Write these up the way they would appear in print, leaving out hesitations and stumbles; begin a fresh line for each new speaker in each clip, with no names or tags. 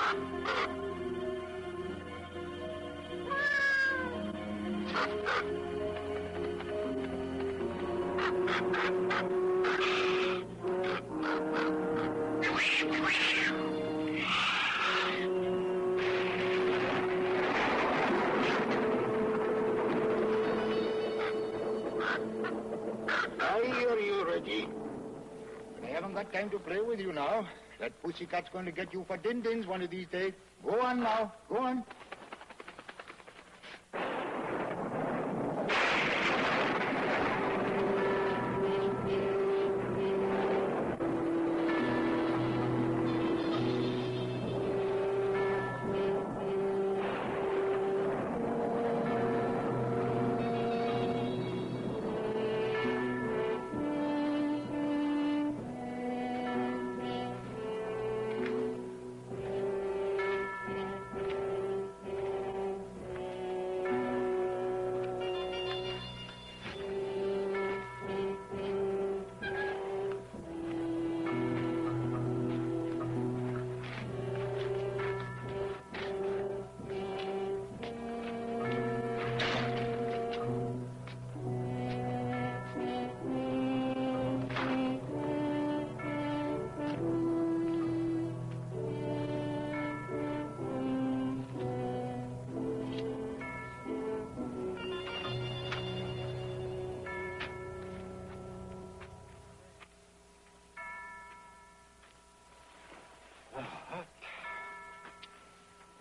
Are you ready? I haven't got time to play with you now. That pussycat's going to get you for din-dins one of these days. Go on now. Go on.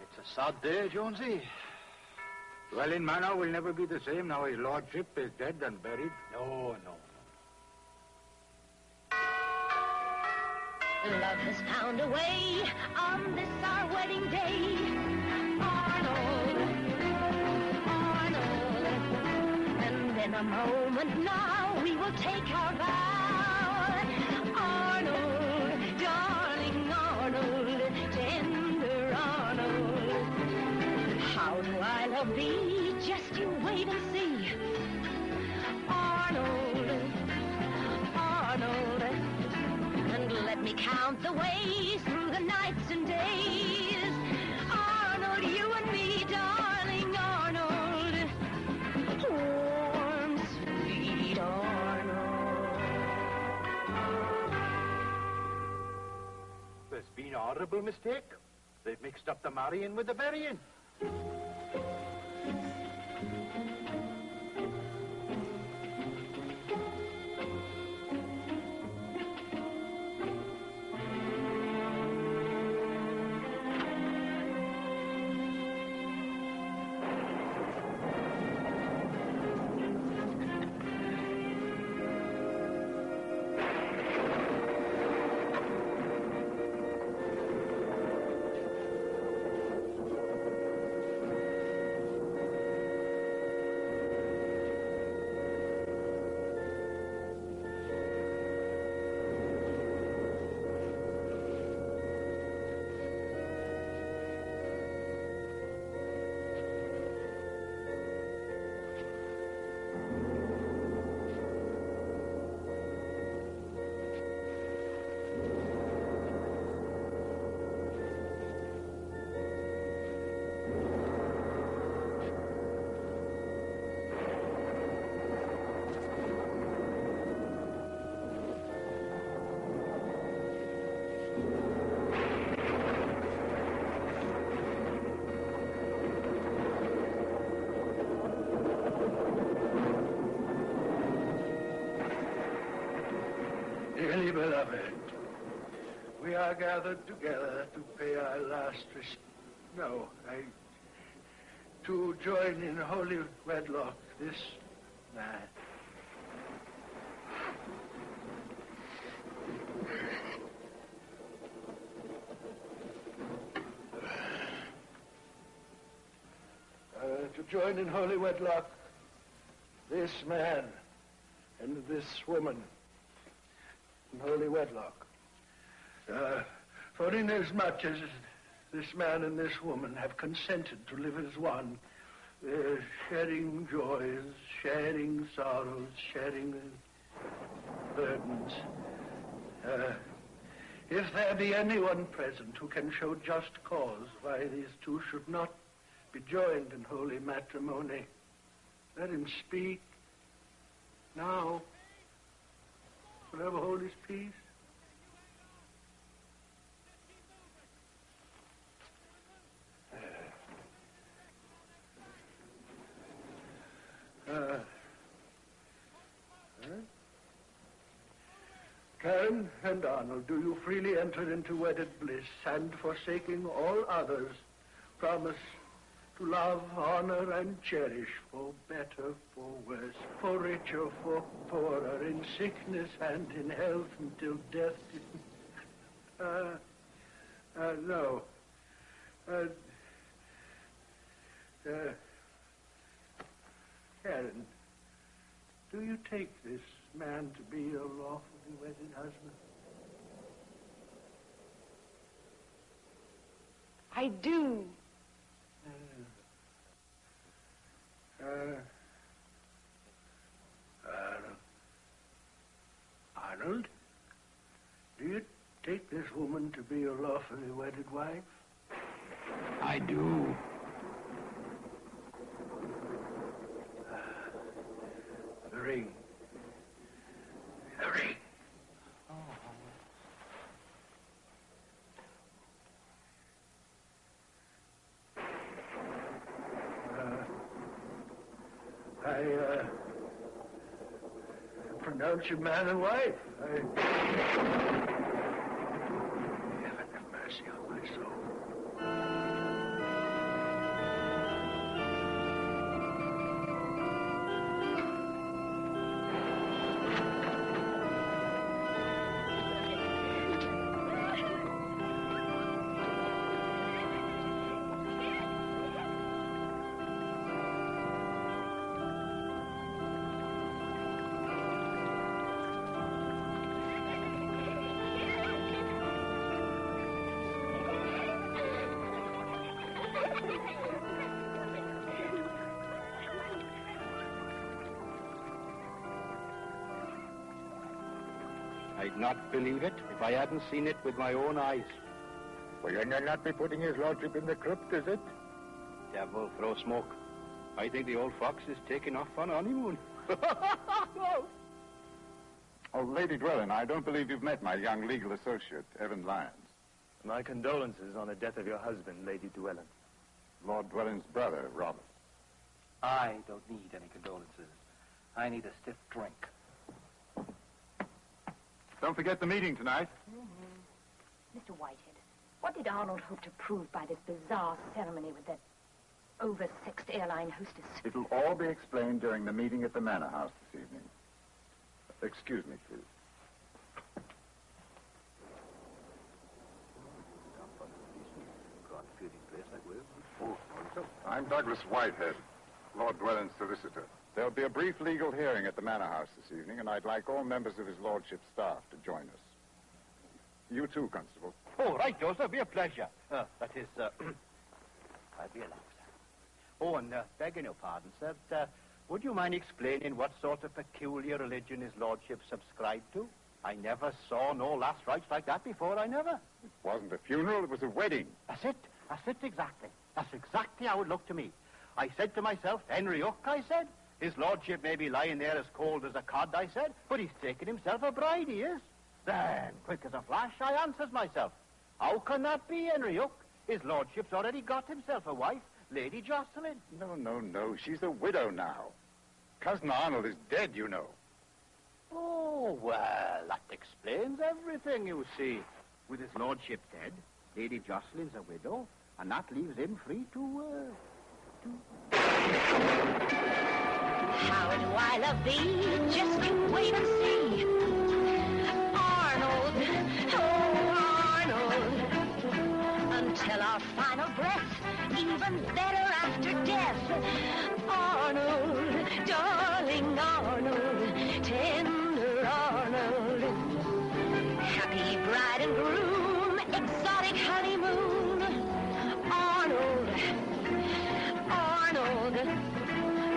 It's a sad day, Jonesy.
Dwelling Manor will never be the same now his lordship is dead and buried.
No.
Love has found a way on this our wedding day. Arnold, and in a moment now we will take our vow. Arnold, darling Arnold, tender Arnold. How do I love thee? Just you wait and see. Arnold, and let me count the ways through the nights and days. Arnold, you and me, darling Arnold. Warm, sweet Arnold.
There's been a horrible mistake. They've mixed up the marrying with the burying.
Dearly beloved, we are gathered together to pay our last to join in holy wedlock this man. To join in holy wedlock this man and this woman. In holy wedlock. For inasmuch as this man and this woman have consented to live as one, sharing joys, sharing sorrows, sharing burdens, If there be anyone present who can show just cause why these two should not be joined in holy matrimony, let him speak now. Forever hold his peace. Karen and Arnold, do you freely enter into wedded bliss and, forsaking all others, promise to love, honor, and cherish, for better, for worse, for richer, for poorer, in sickness and in health, until death? No. Karen, do you take this man to be your lawfully wedded husband?
I do.
Arnold, do you take this woman to be your lawfully wedded wife?
I do.
The ring. The ring. I pronounce you man and wife. Heaven have mercy on my soul.
I'd not believe it if I hadn't seen it with my own eyes.
Well, you'll not be putting his lordship in the crypt, is it?
Devil throw smoke. I think the old fox is taking off on honeymoon.
Oh, Lady Dwellin, I don't believe you've met my young legal associate, Evan Lyons.
My condolences on the death of your husband, Lady Dwellin.
Lord Dwellin's brother, Robert.
I don't need any condolences. I need a stiff drink.
Don't forget the meeting tonight.
Mr. Whitehead, what did Arnold hope to prove by this bizarre ceremony with that oversexed airline hostess?
It'll all be explained during the meeting at the Manor House this evening. Excuse me, please. I'm Douglas Whitehead, Lord Dwellin's solicitor. There'll be a brief legal hearing at the Manor House this evening, and I'd like all members of his lordship's staff to join us. You too, Constable.
Oh, right, Joseph. Be a pleasure. That is, I'll be allowed, sir. Oh, and begging your pardon, sir, would you mind explaining what sort of peculiar religion his lordship subscribed to? I never saw no last rites like that before, I never.
It wasn't a funeral, it was a wedding.
That's it exactly. That's exactly how it looked to me. I said to myself, Henry Hook, I said. His lordship may be lying there as cold as a cod, I said, but he's taken himself a bride, he is. Then, quick as a flash, I answers myself. How can that be, Henry Hook? His lordship's already got himself a wife, Lady Jocelyn.
No. She's a widow now. Cousin Arnold is dead, you know.
Oh, well, that explains everything, you see. With his lordship dead, Lady Jocelyn's a widow, and that leaves him free to...
How do I love thee? Just you wait and see. Arnold, oh Arnold, until our final breath, even better after death. Arnold, darling Arnold, tender Arnold, happy bride and groom, exotic honeymoon. Arnold,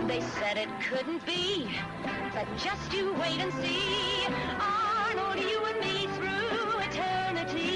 they said it couldn't be, but just you wait and see. Arnold, you and me through eternity.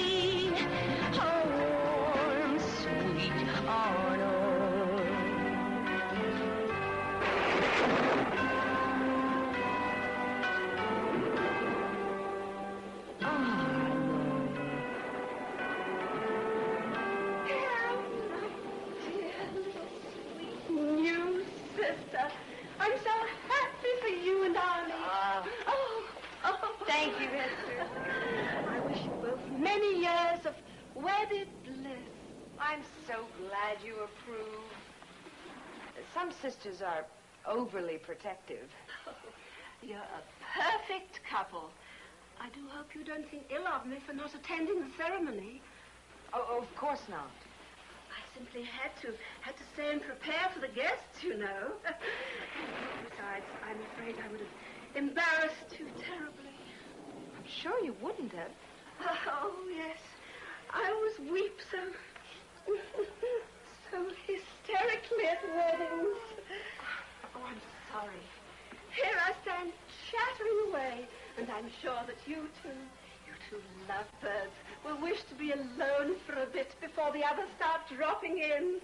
wedded bliss.
I'm so glad you approve. Some sisters are overly protective.
You're a perfect couple. I do hope you don't think ill of me for not attending the ceremony.
Oh, of course not.
I simply had to stay and prepare for the guests, you know. Besides, I'm afraid I would have embarrassed you terribly.
I'm sure you wouldn't have.
Oh, yes. I always weep so hysterically at weddings. Oh, I'm sorry. Here I stand chattering away, and I'm sure that you two lovebirds, will wish to be alone for a bit before the others start dropping in.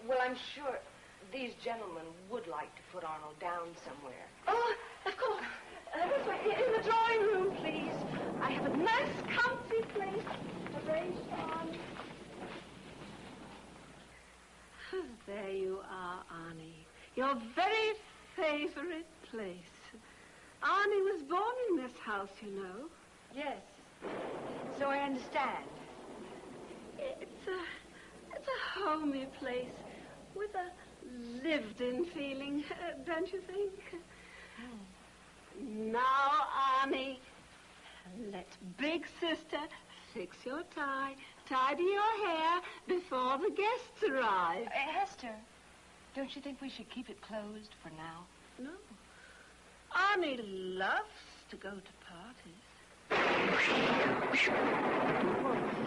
Well, I'm sure these gentlemen would like to put Arnold down somewhere.
Oh, of course. This way, in the drawing room, please. I have a nice, comfy place arranged for Arnie. There you are, Arnie. Your very favorite place. Arnie was born in this house, you know.
Yes. So I understand.
It's a homey place with a lived-in feeling, don't you think? Now, Arnie, let Big Sister fix your tie, tidy your hair before the guests arrive.
Hester, don't you think we should keep it closed for now?
No. Arnie loves to go to parties.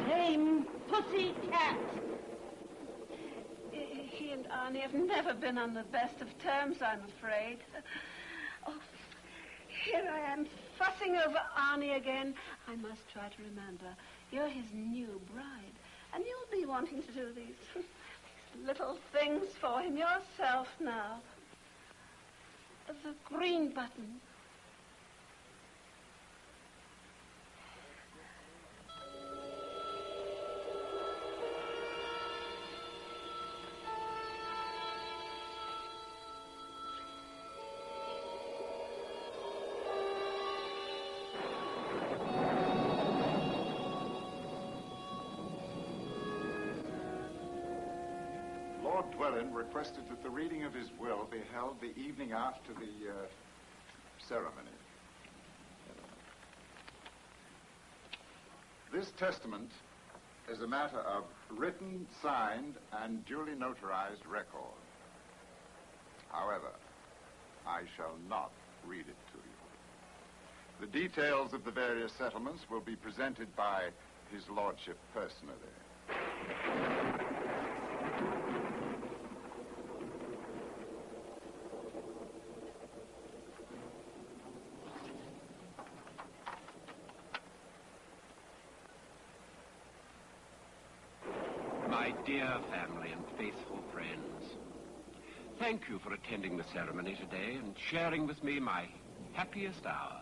Same pussy cat. He and Arnie have never been on the best of terms, I'm afraid. Oh, here I am, fussing over Arnie again. I must try to remember. You're his new bride, and you'll be wanting to do these little things for him yourself now. The green button.
Lord Dwellin requested that the reading of his will be held the evening after the ceremony. This testament is a matter of written, signed, and duly notarized record. However, I shall not read it to you. The details of the various settlements will be presented by his lordship personally.
My dear family and faithful friends, thank you for attending the ceremony today and sharing with me my happiest hour.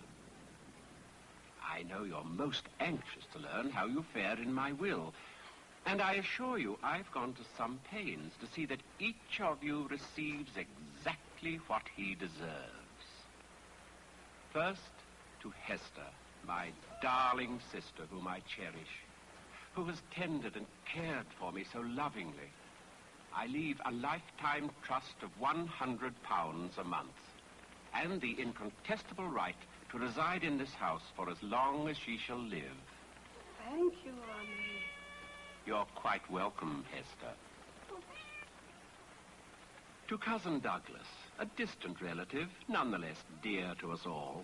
I know you're most anxious to learn how you fared in my will, and I assure you I've gone to some pains to see that each of you receives exactly what he deserves. First, to Hester, my darling sister whom I cherish, who has tended and cared for me so lovingly. I leave a lifetime trust of £100 a month and the incontestable right to reside in this house for as long as she shall live.
Thank you, Arnie.
You're quite welcome, Hester. To Cousin Douglas, a distant relative, nonetheless dear to us all,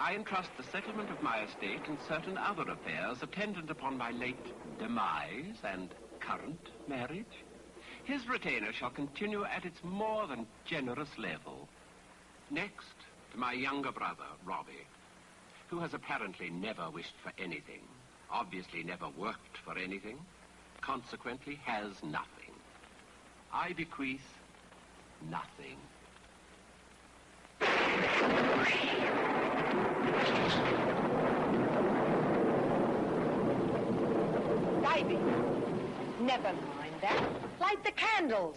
I entrust the settlement of my estate and certain other affairs attendant upon my late demise and current marriage. His retainer shall continue at its more than generous level. Next, to my younger brother, Robbie, who has apparently never wished for anything, obviously never worked for anything, consequently has nothing. I bequeath nothing.
Ivy, never mind that. Light the candles.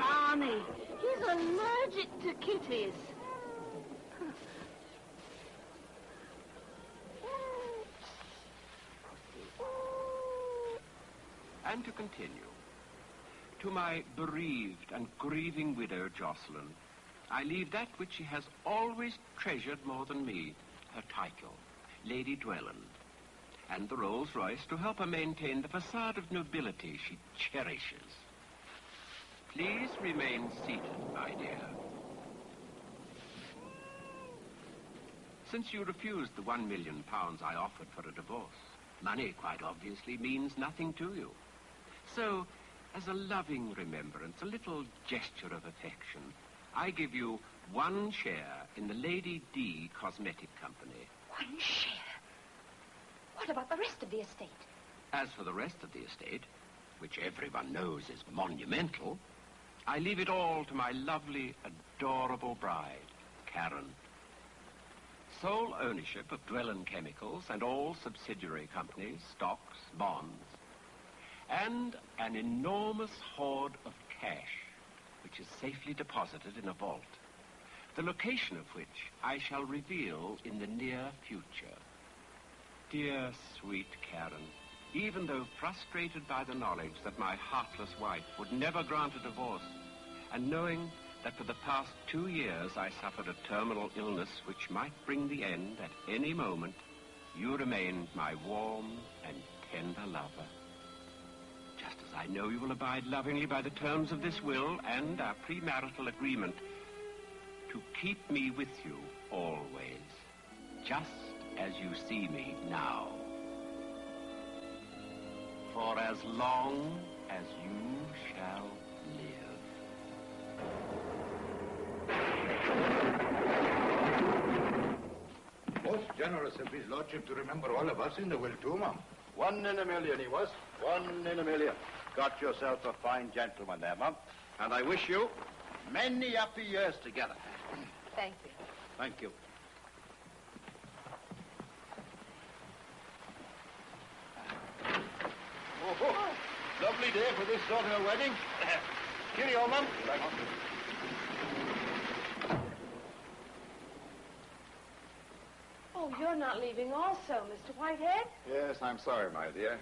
Arnie. He's allergic to kitties.
And to continue. To my bereaved and grieving widow, Jocelyn, I leave that which she has always treasured more than me, her title, Lady Dwelland, and the Rolls-Royce to help her maintain the facade of nobility she cherishes. Please remain seated, my dear. Since you refused the £1 million I offered for a divorce, money, quite obviously, means nothing to you. So, as a loving remembrance, a little gesture of affection, I give you 1 share in the Lady D Cosmetic Company.
1 share? What about the rest of the estate?
As for the rest of the estate, which everyone knows is monumental, I leave it all to my lovely, adorable bride, Karen. Sole ownership of Dwelland Chemicals and all subsidiary companies, stocks, bonds, and an enormous hoard of cash, which is safely deposited in a vault, the location of which I shall reveal in the near future. Dear, sweet Karen, even though frustrated by the knowledge that my heartless wife would never grant a divorce, and knowing that for the past 2 years I suffered a terminal illness which might bring the end at any moment, you remained my warm and tender lover. Just as I know you will abide lovingly by the terms of this will and our premarital agreement to keep me with you always, just as you see me now. For as long as you shall live.
Most generous of his lordship to remember all of us in the will, too, Mum.
1 in a million he was. 1 in a million. Got yourself a fine gentleman there, Mum. And I wish you many happy years together.
Thank you.
Thank you. Oh, lovely day for this sort of a wedding. Cheerio, Mum.
Oh, you're not leaving also, Mr. Whitehead?
Yes, I'm sorry, my dear.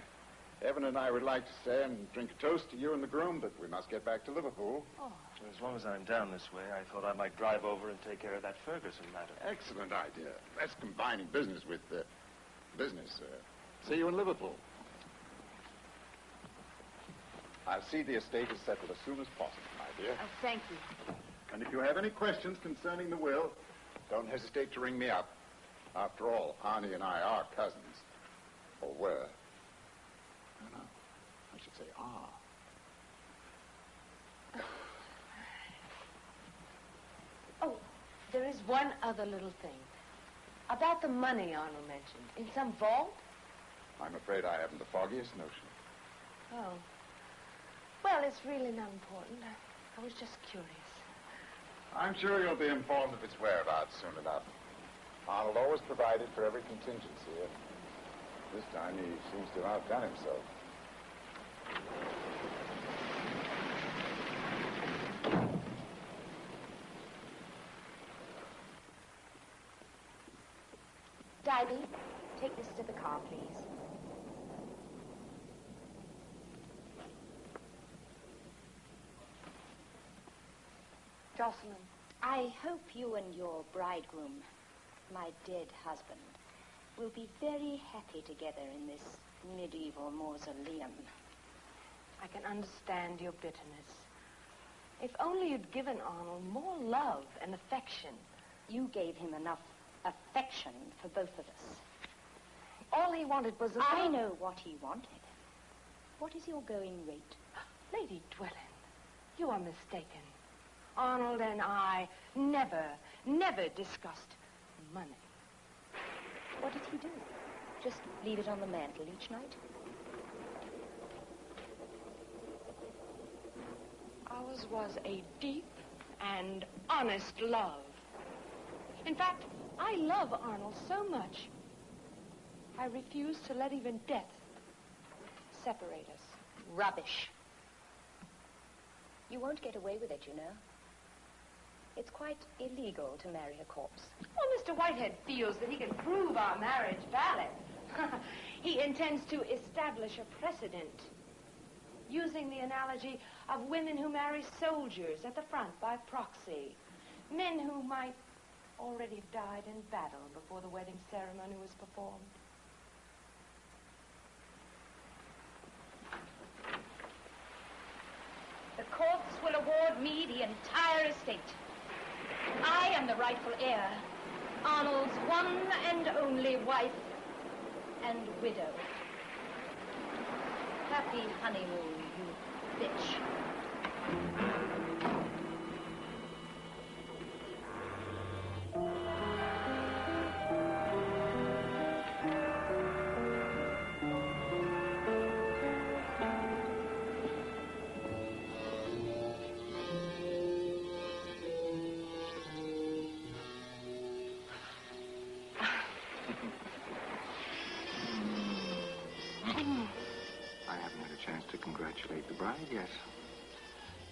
Evan and I would like to stay and drink a toast to you and the groom, but we must get back to Liverpool.
Oh. As long as I'm down this way, I thought I might drive over and take care of that Ferguson matter.
Excellent idea. That's combining business with business. See you in Liverpool. I'll see the estate is settled as soon as possible, my dear.
Oh, thank you.
And if you have any questions concerning the will, don't hesitate to ring me up. After all, Arnie and I are cousins. Or were. No, I should say are.
Oh, there is one other little thing. About the money Arnold mentioned. In some vault?
I'm afraid I haven't the foggiest notion.
Oh. Well, it's really not important. I was just curious.
I'm sure you'll be informed of its whereabouts soon enough. Arnold always provided for every contingency, and this time he seems to have outdone himself.
Divey, take this to the car, please.
Jocelyn, I hope you and your bridegroom, my dead husband, will be very happy together in this medieval mausoleum.
I can understand your bitterness. If only you'd given Arnold more love and affection.
You gave him enough affection for both of us.
All he wanted was a...
I know what he wanted. What is your going rate?
Lady Dwelland, you are mistaken. Arnold and I never discussed money.
What did he do? Just leave it on the mantel each night?
Ours was a deep and honest love. In fact, I love Arnold so much, I refuse to let even death separate us.
Rubbish. You won't get away with it, you know. It's quite illegal to marry a corpse.
Well, Mr. Whitehead feels that he can prove our marriage valid. He intends to establish a precedent, using the analogy of women who marry soldiers at the front by proxy, men who might already have died in battle before the wedding ceremony was performed.
The courts will award me the entire estate. I am the rightful heir, Arnold's one and only wife and widow. Happy honeymoon, you bitch.
To congratulate the bride, yes.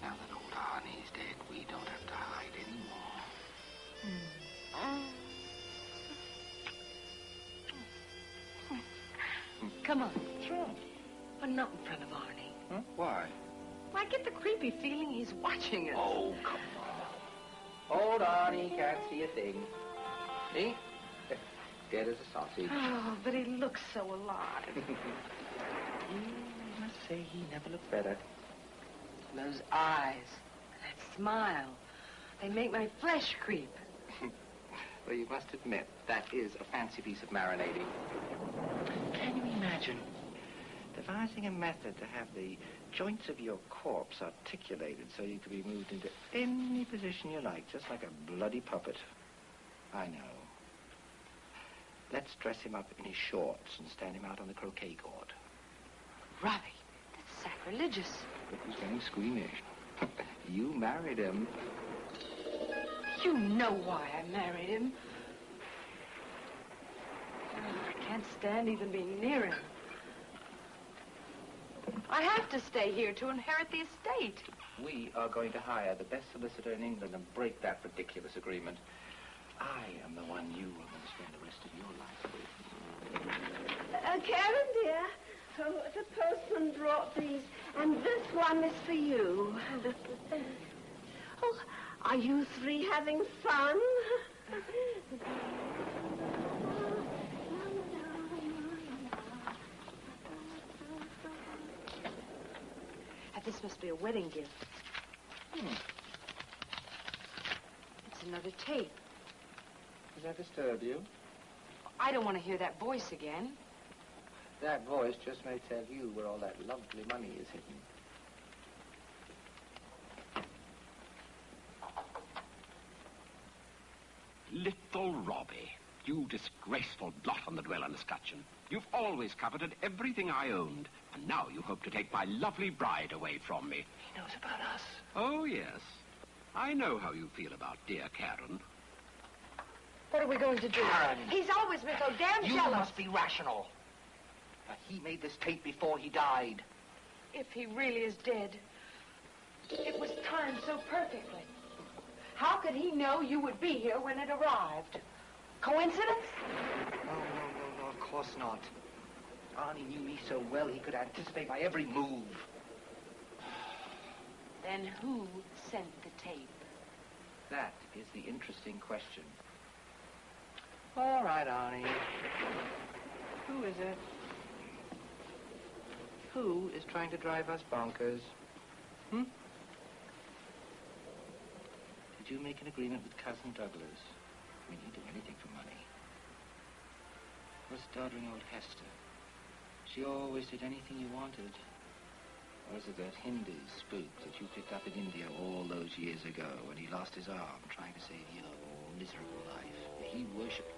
Now that old Arnie's dead, we don't have to hide anymore.
Come on, throw. But not in front of Arnie.
Huh? Why?
Well, I get the creepy feeling he's watching us.
Oh, come on. Old Arnie can't see a thing. See? Dead as a sausage.
Oh, but he looks so alive.
I must say he never looked better.
Those eyes, that smile, they make my flesh creep.
Well, you must admit, that is a fancy piece of marinating. Can you imagine devising a method to have the joints of your corpse articulated so you could be moved into any position you like, just like a bloody puppet? I know. Let's dress him up in his shorts and stand him out on the croquet court.
Robbie, that's sacrilegious.
Look who's getting squeamish. You married him.
You know why I married him. I can't stand even being near him. I have to stay here to inherit the estate.
We are going to hire the best solicitor in England and break that ridiculous agreement. I am the one you are going to spend the rest of your life with.
Karen, dear, the postman brought these, and this one is for you. Oh, are you three having fun?
This must be a wedding gift. It's another tape.
Does that disturb you?
I don't want to hear that voice again.
That voice just may tell you where all that lovely money is hidden.
Little Robbie, you disgraceful blot on the dwelling escutcheon. You've always coveted everything I owned, and now you hope to take my lovely bride away from me.
He knows about us.
Oh, yes. I know how you feel about dear Karen.
What are we going to do?
Karen!
He's always been so damn
You
jealous.
must be rational. He made this tape before he died.
If he really is dead, it was timed so perfectly. How could he know you would be here when it arrived? Coincidence?
No, of course not. Arnie knew me so well he could anticipate my every move.
Then who sent the tape?
That is the interesting question. All right, Arnie. Who is it? Who is trying to drive us bonkers? Did you make an agreement with Cousin Douglas? I mean, he'd do anything for money. Was doddering old Hester? She always did anything you wanted. Or is it that Hindu spook that you picked up in India all those years ago when he lost his arm trying to save your miserable life? He worshipped.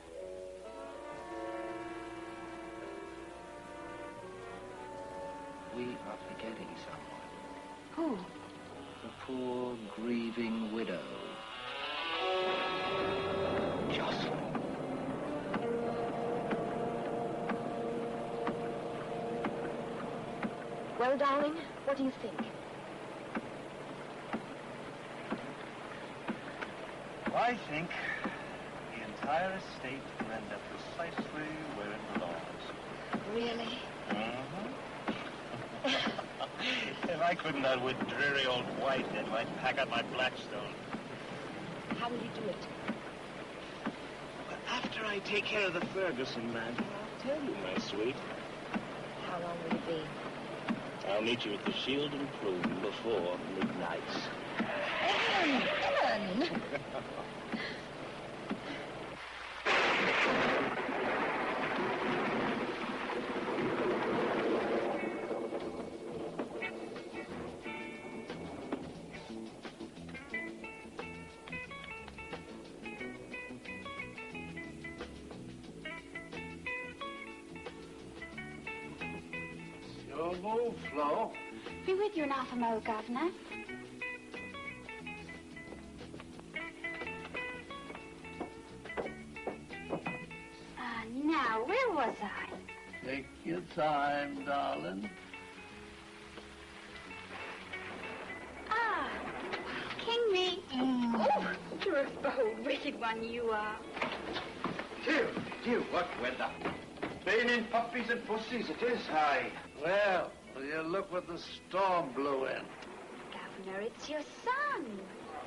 We are forgetting someone.
Who?
The poor, grieving widow. Jocelyn.
Well, darling, what do you think?
I think the entire estate will end up precisely where it belongs.
Really?
Mm-hmm. If I couldn't outwit dreary old Whitehead, I'd pack up my Blackstone.
How will you do it?
But after I take care of the Ferguson matter, I'll tell you, my sweet.
How long will it be?
I'll meet you at the Shield and Plume before midnight.
Ellen!
Your move, Flo.
Be with you in half a mo, Governor. Now, where was I?
Take your time, darling.
Henry. Oh, you're a bold, wicked one, you are.
Dear, what weather. Raining puppies and pussies, it is. Aye.
Well, will you look what the storm blew in?
Governor, it's your son.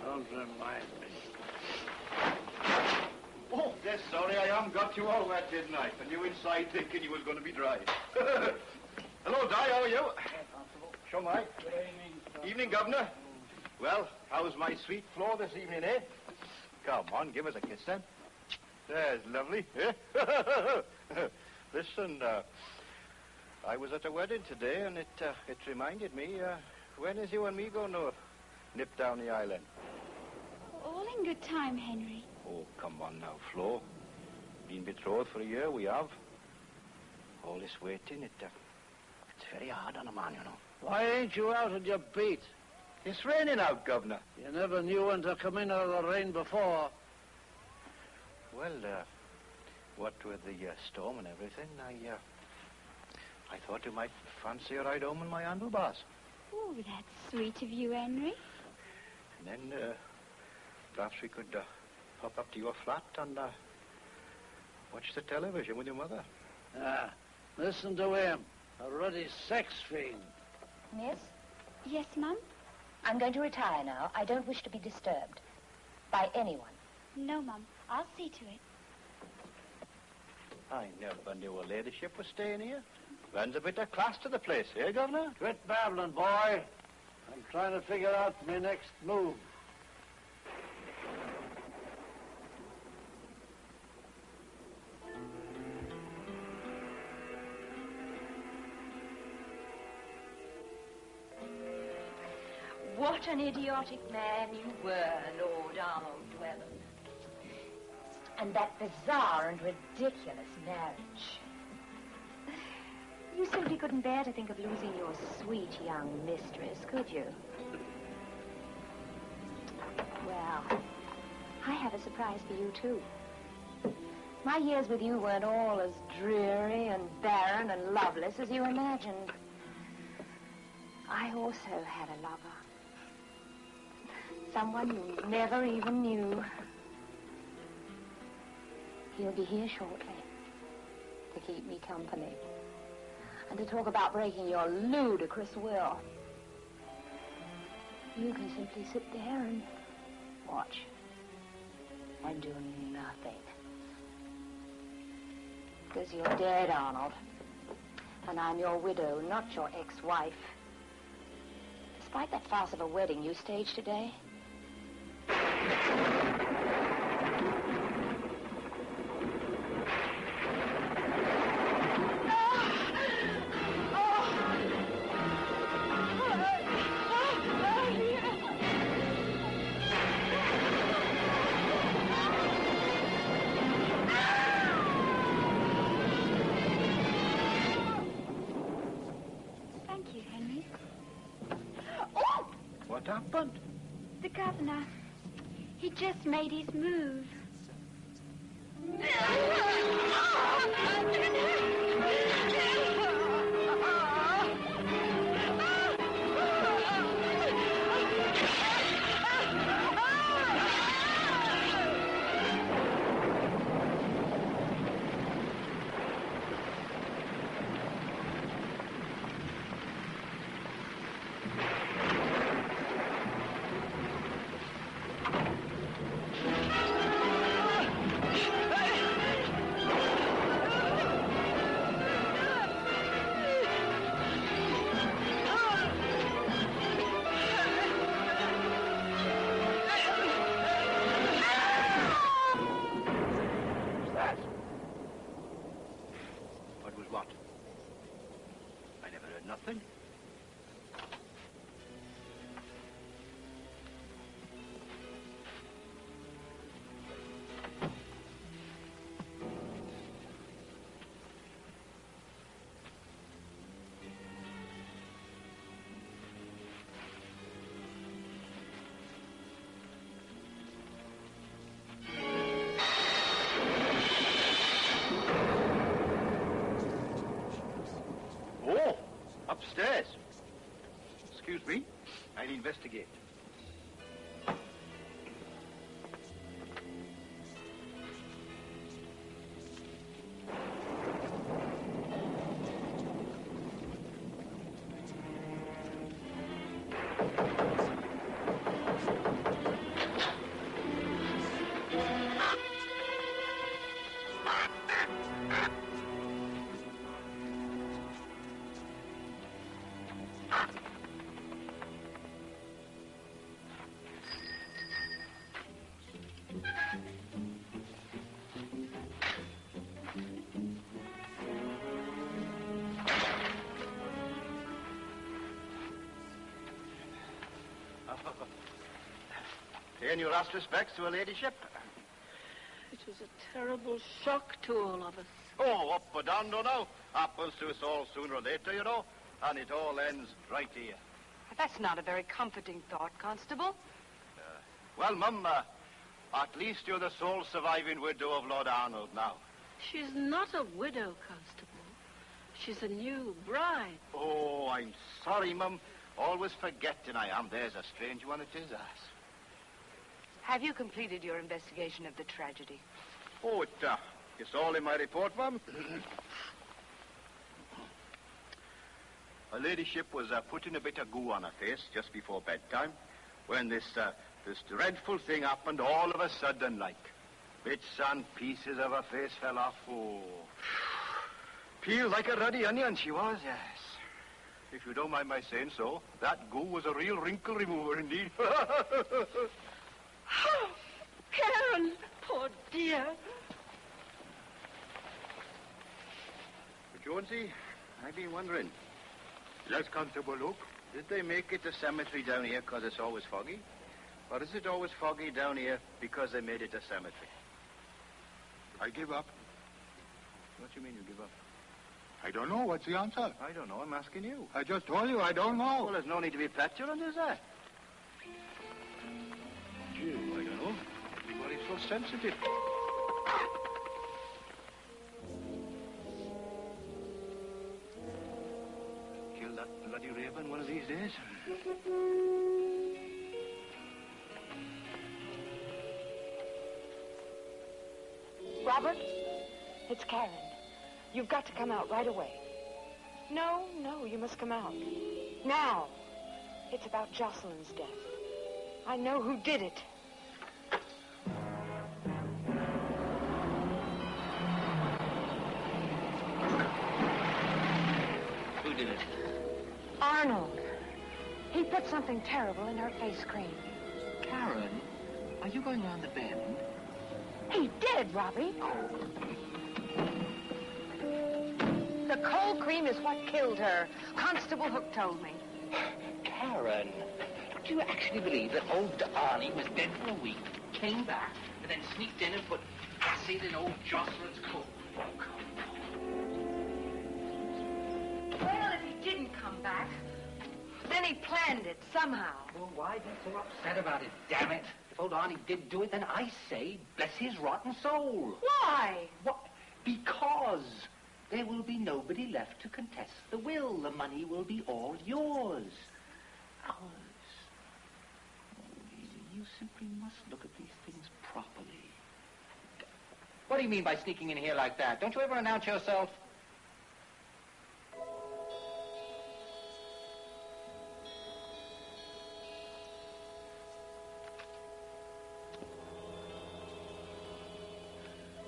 Don't remind me.
Oh, yes, sorry, I got you all wet, didn't I? And you inside thinking you was going to be dry. Hello, Di, how are you? Show my.
Good evening, sir.
Evening, Governor. Well, how's my sweet Flo this evening, eh? Come on, give us a kiss, then. There's lovely, eh? Listen, I was at a wedding today, and it reminded me, when is you and me going to nip down the island?
All in good time, Henry.
Oh, come on now, Flo. Been betrothed for a year, we have. All this waiting, it's very hard on a man, you know.
Why ain't you out at your beat?
It's raining out, Governor.
You never knew when to come in out of the rain before.
Well, what with the storm and everything, I thought you might fancy a ride home in my handlebars.
Oh, that's sweet of you, Henry.
And then, perhaps we could pop up to your flat and watch the television with your mother.
Listen to him. A ruddy sex fiend.
Miss,
Yes, Mum?
I'm going to retire now. I don't wish to be disturbed by anyone.
No, Mum. I'll see to it.
I never knew a ladyship was staying here. Lends a bit of class to the place, eh, Governor?
Quit babbling, boy. I'm trying to figure out my next move.
What an idiotic man you were, Lord Arnold Dwellan. And that bizarre and ridiculous marriage. You simply couldn't bear to think of losing your sweet young mistress, could you? Well, I have a surprise for you, too. My years with you weren't all as dreary and barren and loveless as you imagined. I also had a lover. Someone you never even knew. He'll be here shortly to keep me company and to talk about breaking your ludicrous will. You can simply sit there and watch and do nothing. Because you're dead, Arnold. And I'm your widow, not your ex-wife. Despite that farce of a wedding you staged today,
Thank you, Henry.
What happened?
The governor. He just made his move.
Excuse me. I'll investigate. Paying your last respects to her ladyship.
It was a terrible shock to all of us.
Oh, up or down, no, now. Happens to us all sooner or later, you know. And it all ends right here.
That's not a very comforting thought, Constable.
Well, Mum, at least you're the sole surviving widow of Lord Arnold now.
She's not a widow, Constable. She's a new bride.
Oh, I'm sorry, Mum. Always forgetting I am. There's a strange one it is, ass.
Have you completed your investigation of the tragedy?
Oh, it's all in my report, Mum. Her ladyship was putting a bit of goo on her face just before bedtime when this dreadful thing happened all of a sudden, like. Bits and pieces of her face fell off. Oh, peeled like a ruddy onion she was, yes. If you don't mind my saying so, that goo was a real wrinkle remover indeed.
Oh, Karen, poor dear.
Jonesy, I've been wondering. Yes, Constable Luke. Did they make it a cemetery down here because it's always foggy? Or is it always foggy down here because they made it a cemetery?
I give up.
What do you mean you give up?
I don't know. What's the answer?
I don't know. I'm asking you.
I just told you I don't know.
Well, there's no need to be petulant, is there? Gee, I don't know. Why are you so sensitive? Kill that bloody raven one of these days.
Robert, it's Karen. You've got to come out right away. No, you must come out. Now. It's about Jocelyn's death. I know who did it.
Who did it?
Arnold. He put something terrible in her face cream.
Karen, are you going round the bend?
He did, Robbie. The cold cream is what killed her. Constable Hook told me.
Karen, do you actually believe that old Arnie was dead for a week, came back, and then sneaked in and put acid in old Jocelyn's coat? Oh, come on.
Well, if he didn't come back, then he planned it somehow.
Well, why be so upset about it, damn it? If old Arnie did do it, then I say, bless his rotten soul.
Why?
What? Because there will be nobody left to contest the will. The money will be all yours. Ours. Oh, you simply must look at these things properly. What do you mean by sneaking in here like that? Don't you ever announce yourself?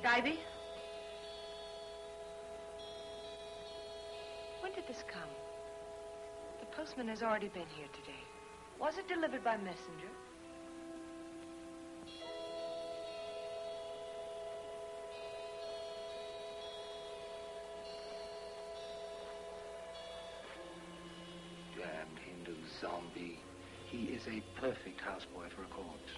Divey? When did this come? The postman has already been here today. Was it delivered by messenger?
Damned Hindu zombie. He is a perfect houseboy for a corpse.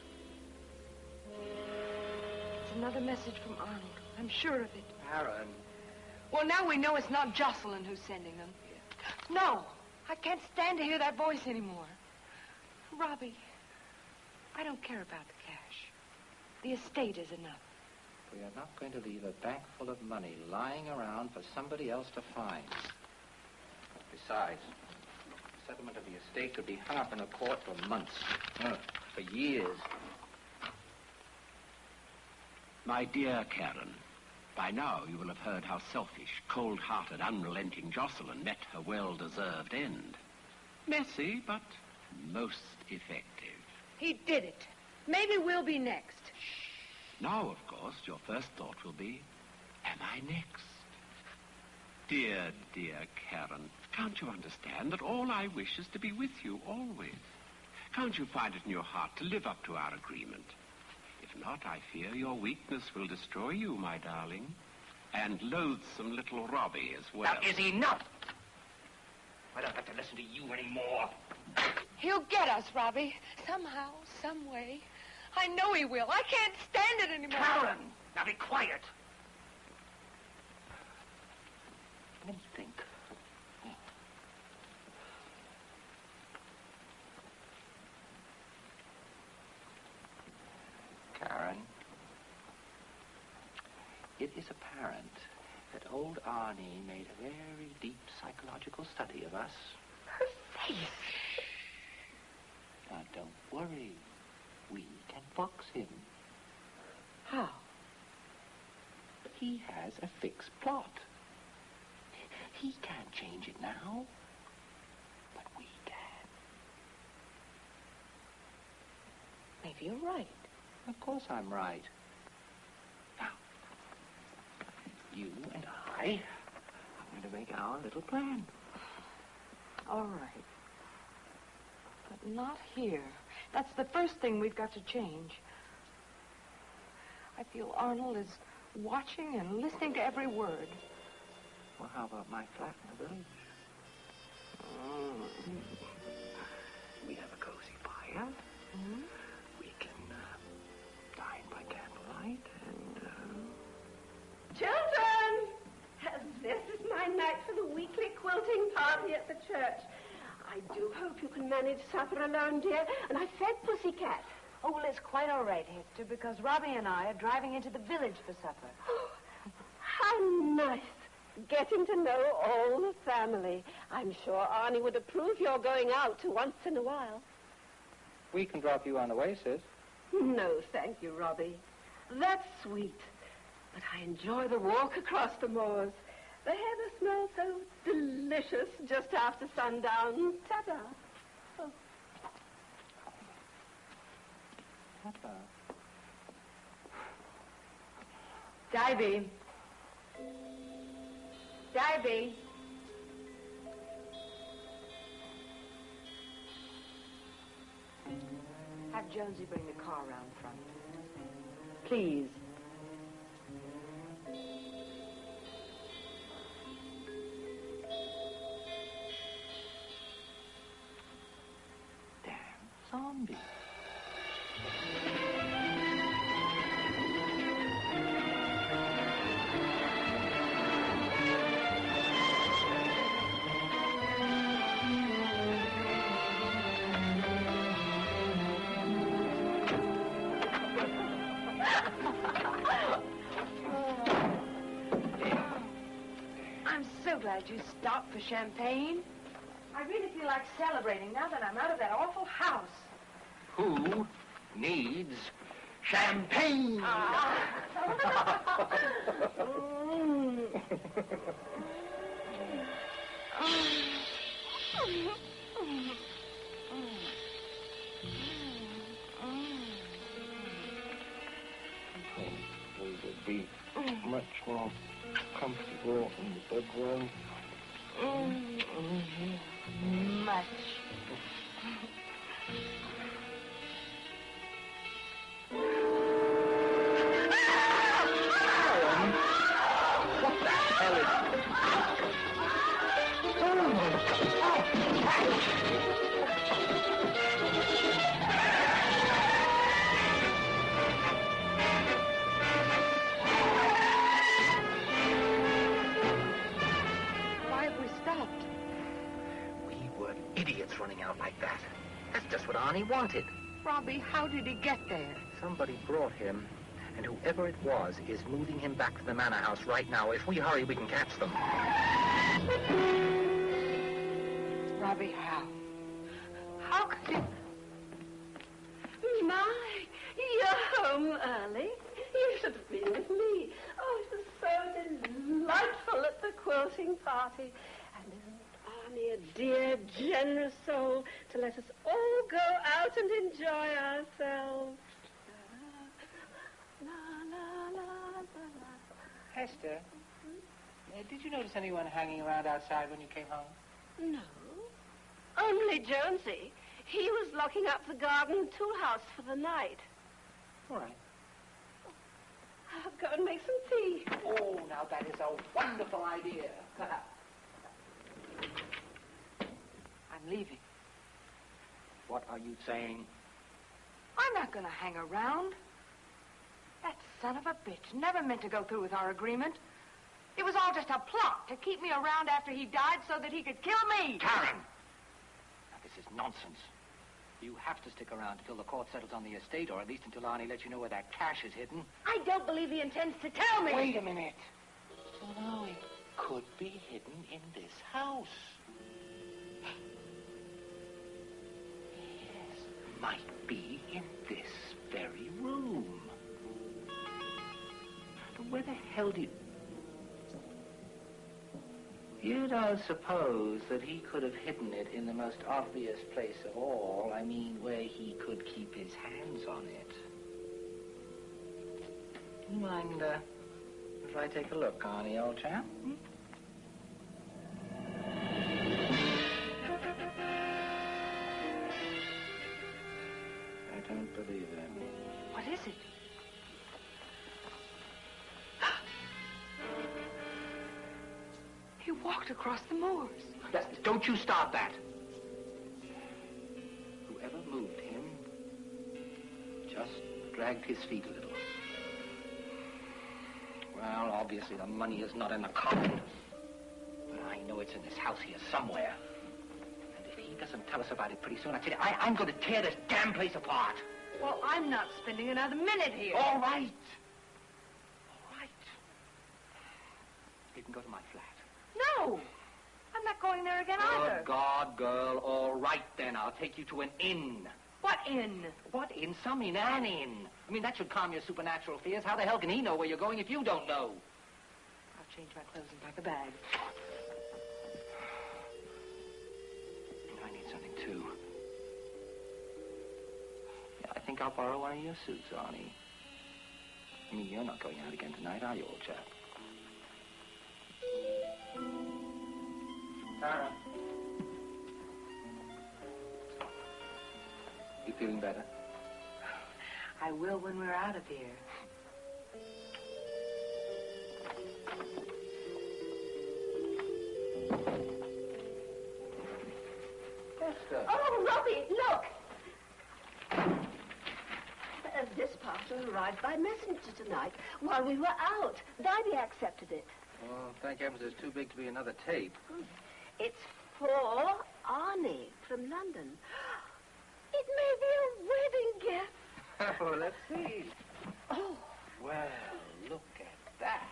It's another message from Arnold. I'm sure of it.
Aaron.
Well, now we know it's not Jocelyn who's sending them. No, I can't stand to hear that voice anymore. Robbie, I don't care about the cash. The estate is enough.
We are not going to leave a bank full of money lying around for somebody else to find. Besides, settlement of the estate could be hung up in a court for months. For years.
My dear Karen, by now you will have heard how selfish, cold-hearted, unrelenting Jocelyn met her well-deserved end. Messy, but most effective.
He did it. Maybe we'll be next.
Now, of course, your first thought will be, am I next? Dear, dear Karen, can't you understand that all I wish is to be with you always? Can't you find it in your heart to live up to our agreement? If not, I fear your weakness will destroy you, my darling. And loathsome little Robbie as well.
Now, is enough! I don't have to listen to you anymore.
He'll get us, Robbie. Somehow, some way. I know he will. I can't stand it anymore.
Karen! Now be quiet. Let me think. Karen, it is apparent that old Arnie made a very deep psychological study of us.
Her face.
Now, don't worry. We can fox him.
How?
He has a fixed plot. He can't change it now, but we can.
Maybe you're right.
Of course I'm right. Now, you and I are going to make our little plan.
All right. But not here. That's the first thing we've got to change. I feel Arnold is watching and listening to every word.
Well, how about my flat in the village? We have a cozy fire.
Mm-hmm.
We can dine by candlelight and...
Children! This is my night for the weekly quilting party at the church. I do hope you can manage supper alone, dear. And I fed Pussycat.
Oh, well, it's quite all right, Hector, because Robbie and I are driving into the village for supper.
Oh, how nice. Getting to know all the family. I'm sure Arnie would approve your going out once in a while.
We can drop you on the way, sis.
No, thank you, Robbie. That's sweet. But I enjoy the walk across the moors. The heather smells so delicious just after sundown. Ta-da. Oh.
Ta-ta.
Divey. Divey. Have Jonesy bring the car around front. Please.
Zombie.
I'm so glad you stopped for champagne. I really feel like celebrating now that I'm out of that awful house.
Who needs champagne? We would be much more comfortable in the bedroom.
Much.
What the hell is...
Why have we stopped?
We were idiots running out like that. That's just what Arnie wanted.
Robbie, how did he get there?
Somebody brought him, and whoever it was is moving him back to the manor house right now. If we hurry, we can catch them.
Robbie, how? look.
My, you're home early. You should have been with me. Oh, it was so delightful at the quilting party. And isn't Arnie a dear, generous soul to let us all go out and enjoy ourselves? La, la, la, la, la.
Hester, did you notice anyone hanging around outside when you came home?
No. Only Jonesy. He was locking up the garden tool house for the night.
All right.
I'll go and make some tea.
Oh, now that is a wonderful idea. I'm leaving. What are you saying?
I'm not going to hang around. That son of a bitch never meant to go through with our agreement. It was all just a plot to keep me around after he died so that he could kill me.
Karen! Now, this is nonsense. You have to stick around until the court settles on the estate, or at least until Arnie lets you know where that cash is hidden.
I don't believe he intends to tell me.
Wait a minute. So now it could be hidden in this house. Yes, might be in this very room. But where the hell do you... You don't suppose that he could have hidden it in the most obvious place of all? I mean, where he could keep his hands on it. Do you mind if I take a look, Arnie, old chap? I don't believe it.
What is it? He walked across the moors.
Don't you start that. Whoever moved him just dragged his feet a little. Well, obviously the money is not in the coffin. But I know it's in this house here somewhere. And if he doesn't tell us about it pretty soon, I tell you, I'm going to tear this damn place apart.
Well, I'm not spending another minute here.
All right. All right. You can go to my flat.
No. I'm not going there again either.
Oh, God, girl. All right, then. I'll take you to an inn.
What inn?
What inn? Some inn, an inn. I mean, that should calm your supernatural fears. How the hell can he know where you're going if you don't know?
I'll change my clothes and pack a bag.
I need something, too. Yeah, I think I'll borrow one of your suits, Arnie. I mean, you're not going out again tonight, are you, old chap? Tara. You feeling better?
I will when we're out of here.
Esther.
Oh, Robbie, look. This parcel arrived by messenger tonight while we were out. Daddy accepted it.
Oh, thank heavens it's too big to be another tape.
It's for Arnie from London. It may be a wedding gift.
Oh, let's see.
Oh.
Well, look at that.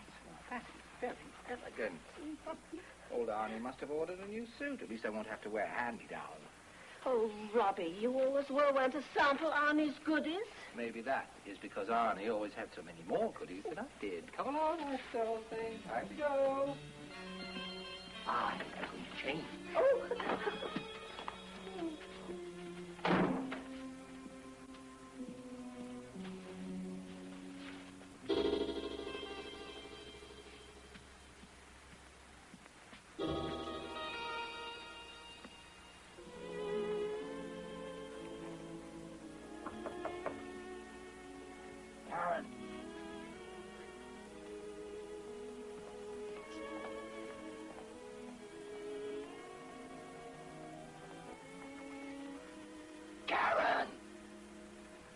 That is very elegant. Old Arnie must have ordered a new suit. At least I won't have to wear a hand-me-down.
Oh, Robbie, you always were one to sample Arnie's goodies.
Maybe that is because Arnie always had so many more goodies than I did. Come along, Esther, old thing. Time to go. Ah, I'm going to change.
Oh.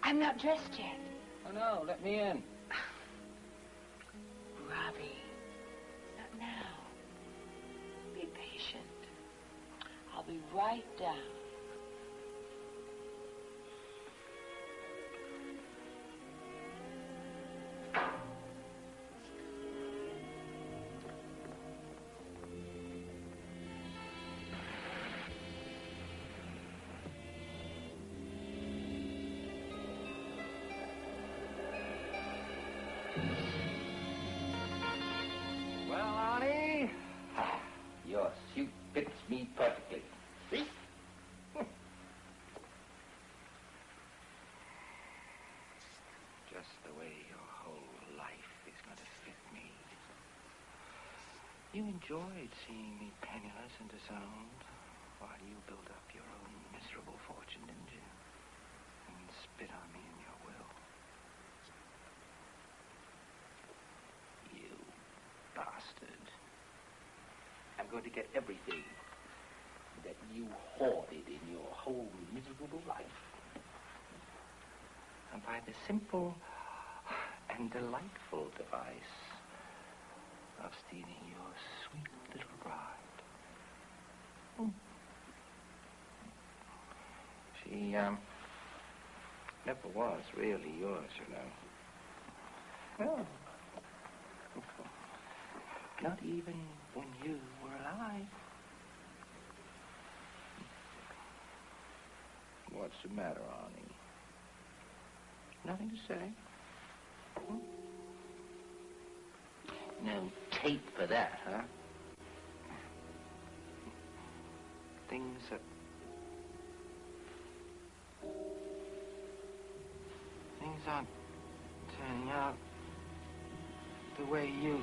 I'm not dressed yet.
Oh, no, let me in.
Robbie, not now. Be patient. I'll be right down.
the way your whole life is going to fit me. You enjoyed seeing me penniless and disowned while you built up your own miserable fortune, didn't you? And spit on me in your will. You bastard. I'm going to get everything that you hoarded in your whole miserable life. And by the simple and delightful device of stealing your sweet little bride. She, never was really yours, you know. Well, not even when you were alive. What's the matter, Arnie? Nothing to say? No tape for that, huh? Things aren't turning out the way you...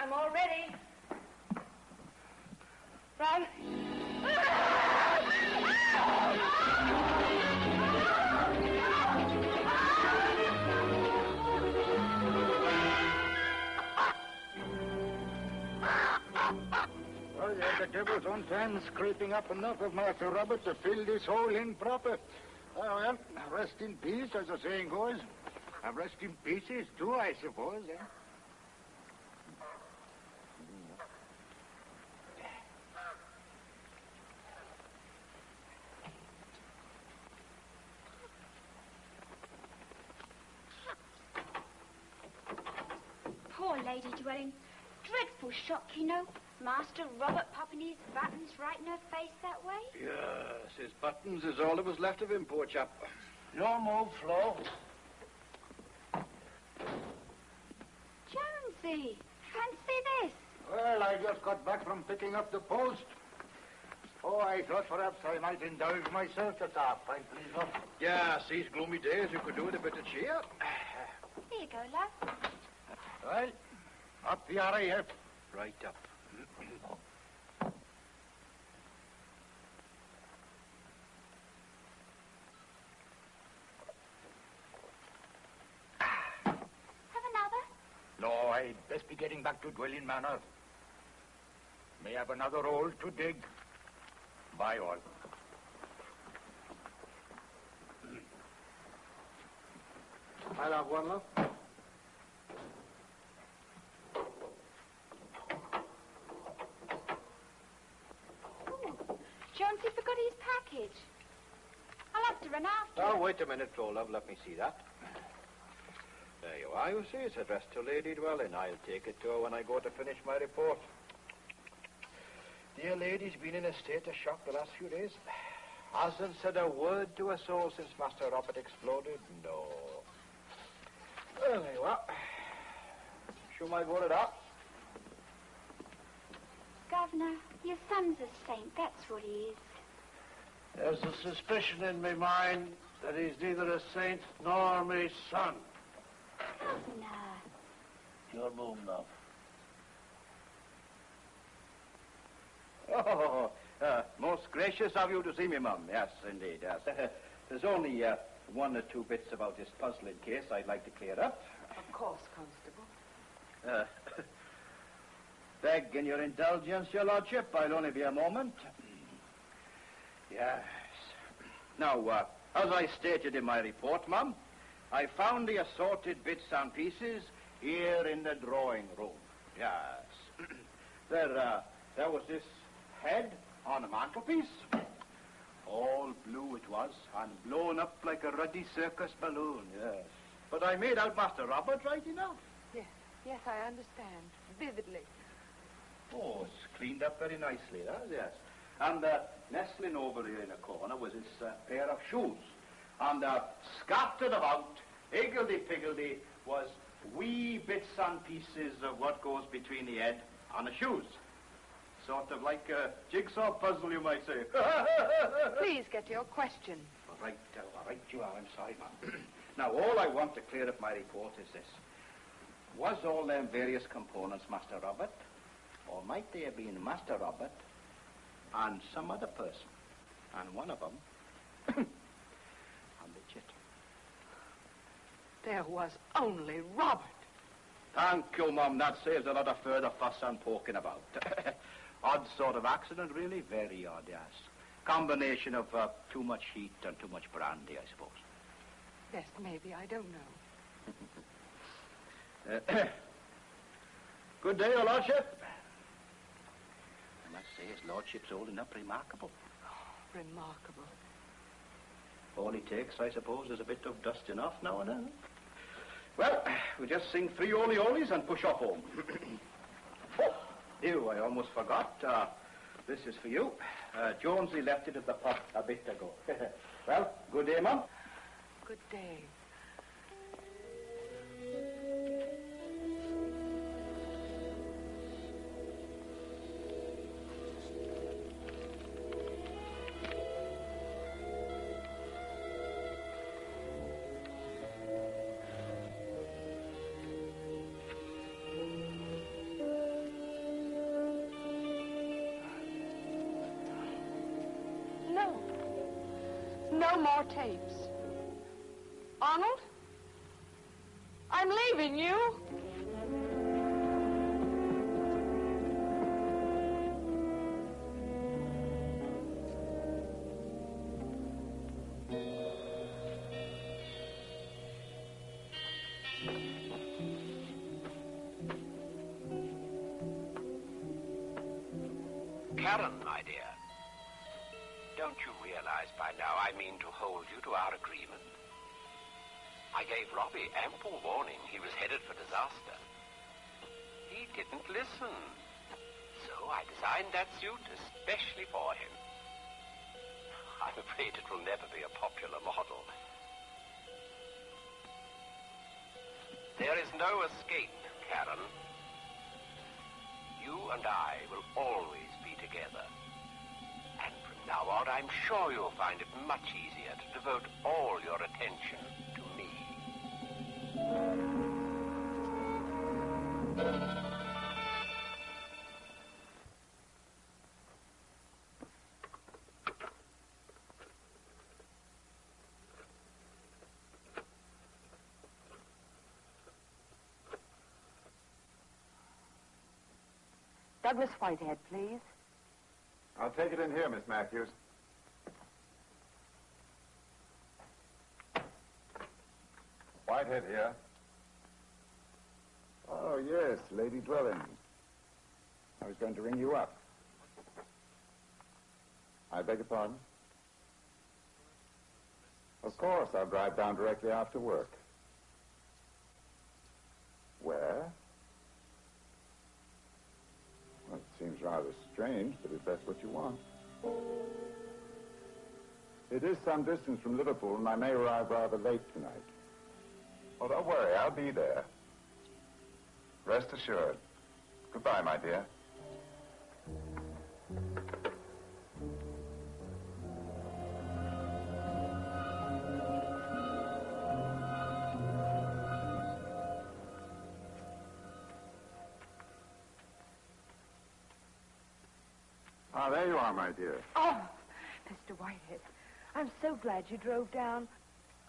I'm all ready. Rob?
Well, the devil's own time scraping up enough of Master Robert to fill this hole in proper. Well, rest in peace, as the saying goes. And rest in pieces, too, I suppose, eh?
Poor Lady Dwelling. Dreadful shock, you know. Master Robert popping his buttons right in her face that way.
Yes, his buttons is all that was left of him, poor chap.
No move, Flo.
Jonesy, fancy this.
Well, I just got back from picking up the post. Oh, I thought perhaps I might indulge myself at that point, please, love.
Yes, these gloomy days you could do with a bit of cheer.
Here you go, love.
Well, up the RAF.
Right up.
Have another?
No, I'd best be getting back to Dwelling Manor. May have another hole to dig. Bye, all.
I'll have one, love.
Jonesy forgot his package. I'll have to run after
Oh,
him.
wait a minute, Flo, love. Let me see that. There you are, you see. It's addressed to Lady Dwelling. I'll take it to her when I go to finish my report. Dear lady's been in a state of shock the last few days. Hasn't said a word to a soul since Master Robert exploded. No. Well, there you are. Show my board it up.
Governor, your son's a saint, that's what he is.
There's a suspicion in my mind that he's neither a saint nor my son.
Governor.
Your move, love.
Oh, most gracious of you to see me, Mum. Yes, indeed, yes. There's only
one or two bits about this puzzling case I'd like to clear up.
Of course, Constable.
Begging your indulgence, your lordship, I'll only be a moment. Yes. Now, as I stated in my report, ma'am, I found the assorted bits and pieces here in the drawing room. Yes. There was this head on a mantelpiece. All blue it was, and blown up like a ruddy circus balloon, yes. But I made out Master Robert right enough.
Yes, I understand. Vividly.
Oh, it's cleaned up very nicely, yes. And nestling over here in a corner was this pair of shoes. And scattered about, higgledy-piggledy, was wee bits and pieces of what goes between the head and the shoes. Sort of like a jigsaw puzzle, you might say.
Please get to your question.
All right, you are. I'm sorry, ma'am. Now, all I want to clear up my report is this. Was all them various components Master Robert? Or might they have been Master Robert and some other person? And one of them, a midget.
There was only Robert.
Thank you, Mum. That saves a lot of further fuss and poking about. Odd sort of accident, really. Very odd, yes. Combination of too much heat and too much brandy, I suppose.
Yes, maybe. I don't know.
Good day, Your Lordship. I must say, His Lordship's holding up remarkable.
Oh, remarkable.
All he takes, I suppose, is a bit of dusting off now and then. Well, we just sing 3 Oli-Olis and push off home. Oh, you, I almost forgot. This is for you. Jonesy left it at the pub a bit ago. Well, good day, Mum.
Good day. No more tapes. Arnold? I'm leaving you.
Karen, my dear. Don't you realize by now I mean to hold you to our agreement? I gave Robbie ample warning he was headed for disaster. He didn't listen. So I designed that suit especially for him. I'm afraid it will never be a popular model. There is no escape, Karen. You and I will always be together. And from now on, I'm sure you'll find it much easier to devote all your attention to me.
Douglas Whitehead, please.
I'll take it in here, Miss Matthews. Whitehead here. Oh, yes, Lady Dwelling. I was going to ring you up. I beg your pardon? Of course, I'll drive down directly after work. Where? Well, it seems rather strange, but if that's what you want. It is some distance from Liverpool, and I may arrive rather late tonight. Oh, don't worry, I'll be there. Rest assured. Goodbye, my dear. Ah, there you are, my dear.
Oh, Mr. Whitehead, I'm so glad you drove down.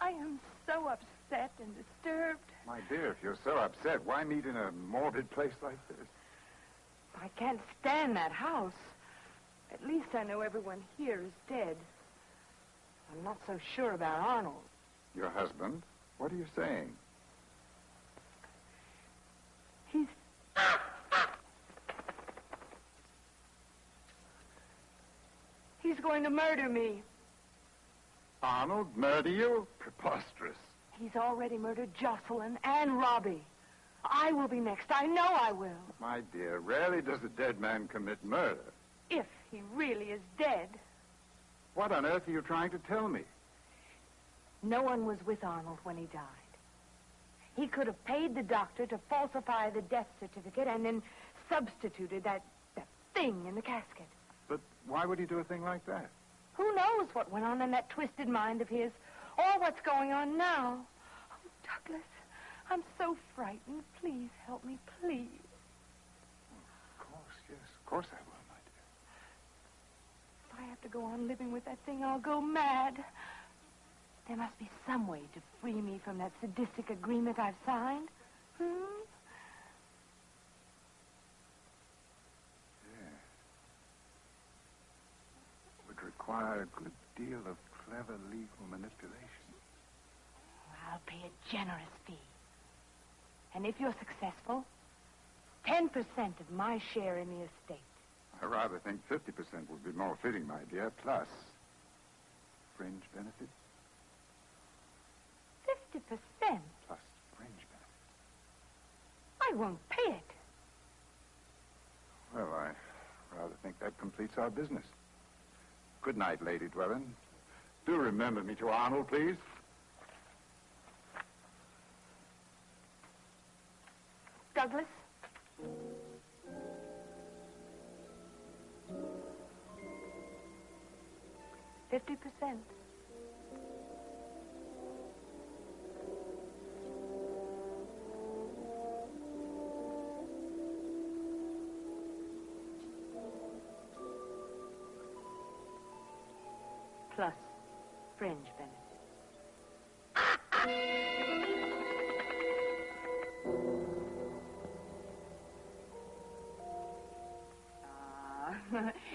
I am so upset and disturbed.
My dear, if you're so upset, why meet in a morbid place like this?
I can't stand that house. At least I know everyone here is dead. I'm not so sure about Arnold.
Your husband? What are you saying?
He's going to murder me.
Arnold murder you? Preposterous.
He's already murdered Jocelyn and Robbie. I will be next. I know I will.
My dear, rarely does a dead man commit murder.
If he really is dead.
What on earth are you trying to tell me?
No one was with Arnold when he died. He could have paid the doctor to falsify the death certificate and then substituted that thing in the casket.
But why would he do a thing like that?
Who knows what went on in that twisted mind of his, or what's going on now? Oh, Douglas, I'm so frightened. Please help me, please.
Of course, yes. Of course I will, my dear.
If I have to go on living with that thing, I'll go mad. There must be some way to free me from that sadistic agreement I've signed.
Yeah. Would require a good deal of clever legal manipulation.
I'll pay a generous fee. And if you're successful, 10% of my share in the estate.
I rather think 50% would be more fitting, my dear, plus fringe benefits.
50%?
Plus fringe benefits.
I won't pay it.
Well, I rather think that completes our business. Good night, Lady Dwellin. Do remember me to Arnold, please.
Douglas? $50%. Plus fringe benefits.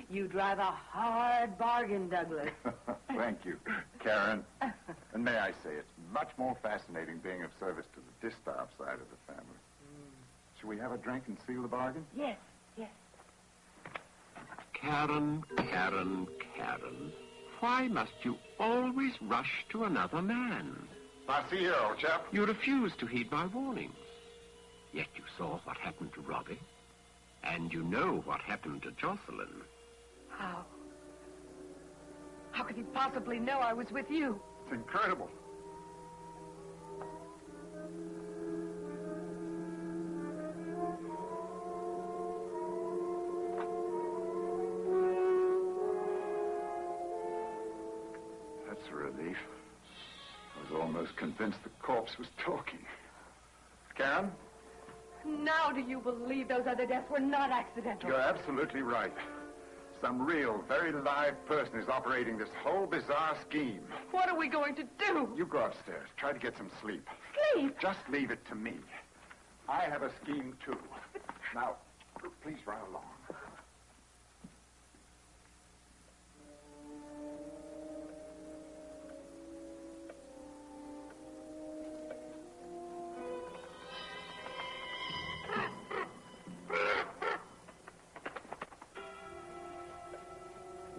You drive a hard bargain, Douglas.
Thank you, Karen. And may I say, it's much more fascinating being of service to the distaff side of the family. Shall we have a drink and seal the bargain?
Yes, yes.
Karen, Karen, Karen. Why must you always rush to another man?
Now, see here, old chap.
You refuse to heed my warnings. Yet you saw what happened to Robbie. And you know what happened to Jocelyn.
How? How could he possibly know I was with you?
It's incredible. That's a relief. I was almost convinced the corpse was talking. Karen?
Now do you believe those other deaths were not accidental?
You're absolutely right. Some real, very live person is operating this whole bizarre scheme.
What are we going to do?
You go upstairs. Try to get some sleep.
Sleep?
Just leave it to me. I have a scheme, too. Now, please run along.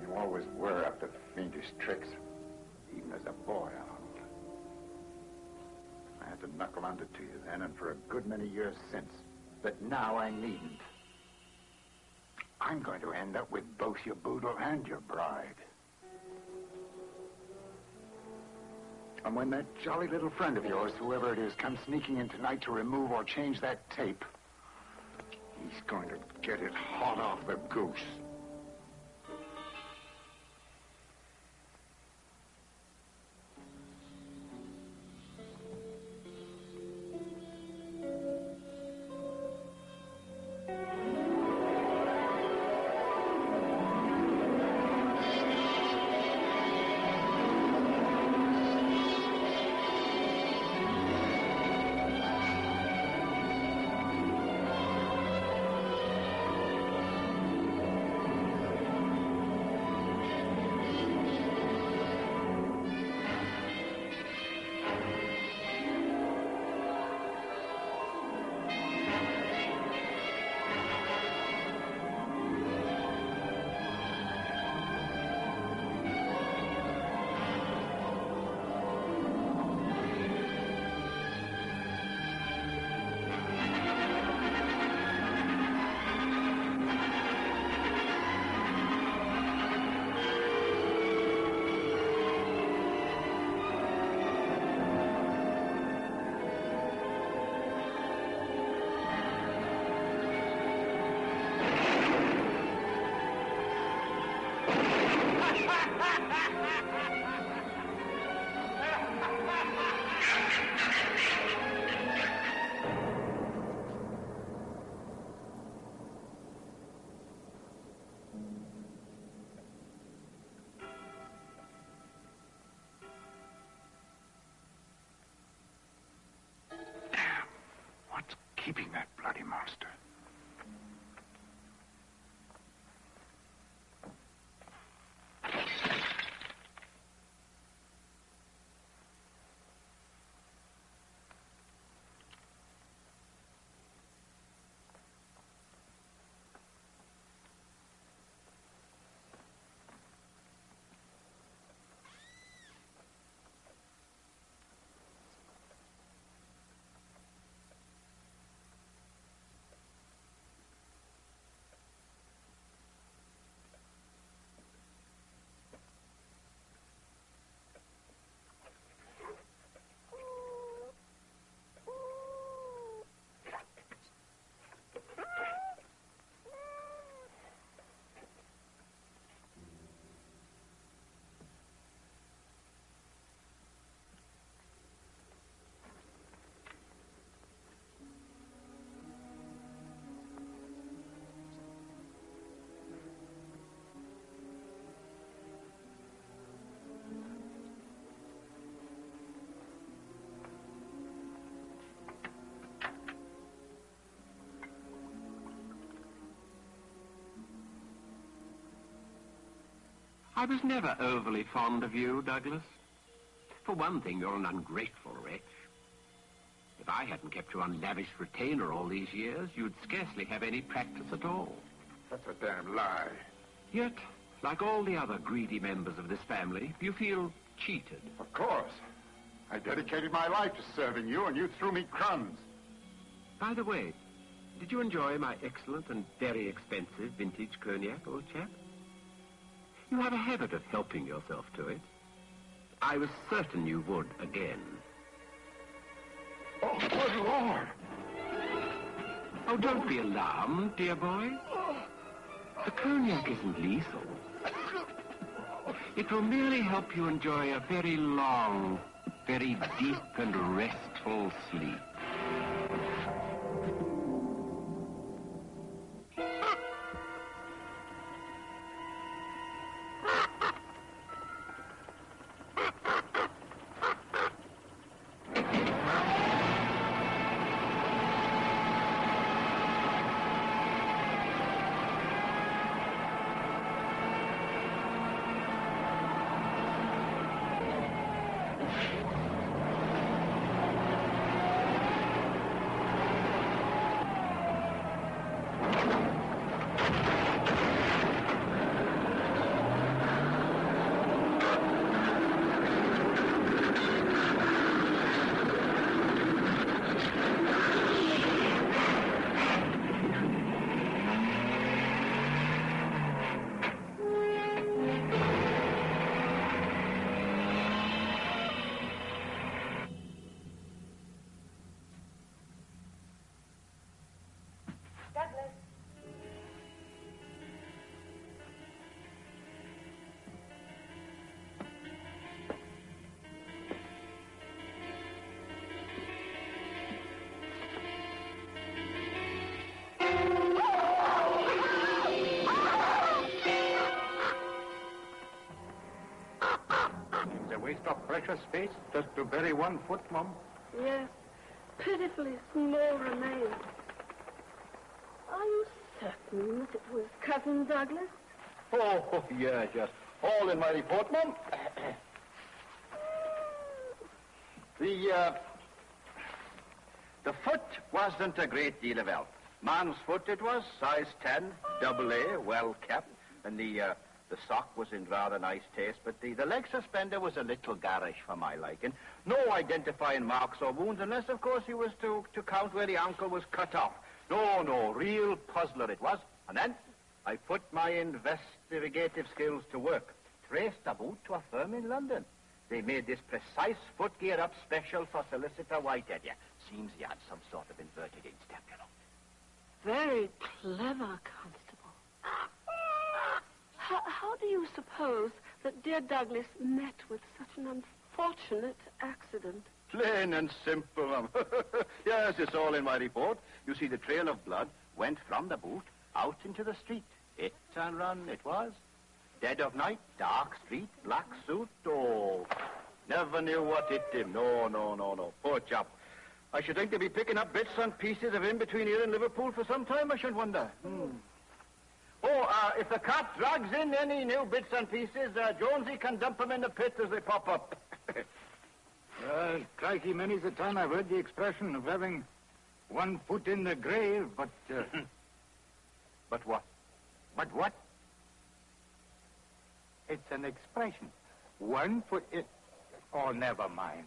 You always were up to fiendish tricks, even as a boy, Arnold. I had to knuckle under to you then and for a good many years since. But now I needn't. I'm going to end up with both your boodle and your bride. And when that jolly little friend of yours, whoever it is, comes sneaking in tonight to remove or change that tape, he's going to get it hot off the goose. dirty monster.
I was never overly fond of you, Douglas. For one thing, you're an ungrateful wretch. If I hadn't kept you on lavish retainer all these years, you'd scarcely have any practice at all.
That's a damn lie.
Yet, like all the other greedy members of this family, you feel cheated.
Of course. I dedicated my life to serving you, and you threw me crumbs.
By the way, did you enjoy my excellent and very expensive vintage cognac, old chap? You have a habit of helping yourself to it. I was certain you would again.
Oh, good Lord!
Oh, don't be alarmed, dear boy. The cognac isn't lethal. It will merely help you enjoy a very long, very deep and restful sleep.
Waste of precious space just to bury 1 foot, Mum.
Yes, pitifully small remains. Are you certain that it was Cousin Douglas?
Oh, yes, yes. All in my report, Mum. The foot wasn't a great deal of help. Man's foot it was, size 10, double A, well kept, and the sock was in rather nice taste, but the leg suspender was a little garish for my liking. No identifying marks or wounds, unless, of course, he was to count where the ankle was cut off. No, real puzzler it was. And then I put my investigative skills to work. Traced the boot to a firm in London. They made this precise foot gear up special for Solicitor Whitehead. Yeah, seems he had some sort of inverted instep, you know.
Very clever, Constable. How do you suppose that dear Douglas met with such an unfortunate accident?
Plain and simple. Yes, it's all in my report. You see, the trail of blood went from the boot out into the street. Hit and run it was. Dead of night, dark street, black suit. Oh, never knew what hit him. No. Poor chap. I should think they'll be picking up bits and pieces of him between here and Liverpool for some time, I should wonder. Oh, if the cat drags in any new bits and pieces, Jonesy can dump them in the pit as they pop up.
Crikey, many's the time I've heard the expression of having one foot in the grave, but...
But what?
But what? It's an expression. 1 foot in... Oh, never mind.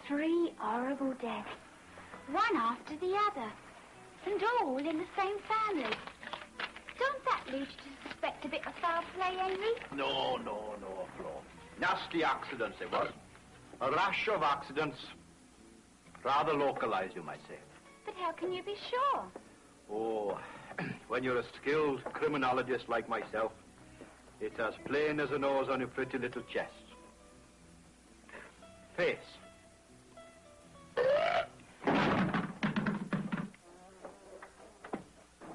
Three horrible deaths, one after the other, and all in the same family. Don't that lead you to suspect a bit of foul play, Henry?
No, Flo. Nasty accidents, it was. A rash of accidents. Rather localized, you might say.
But how can you be sure?
Oh, when you're a skilled criminologist like myself, it's as plain as a nose on your pretty little chest. Face.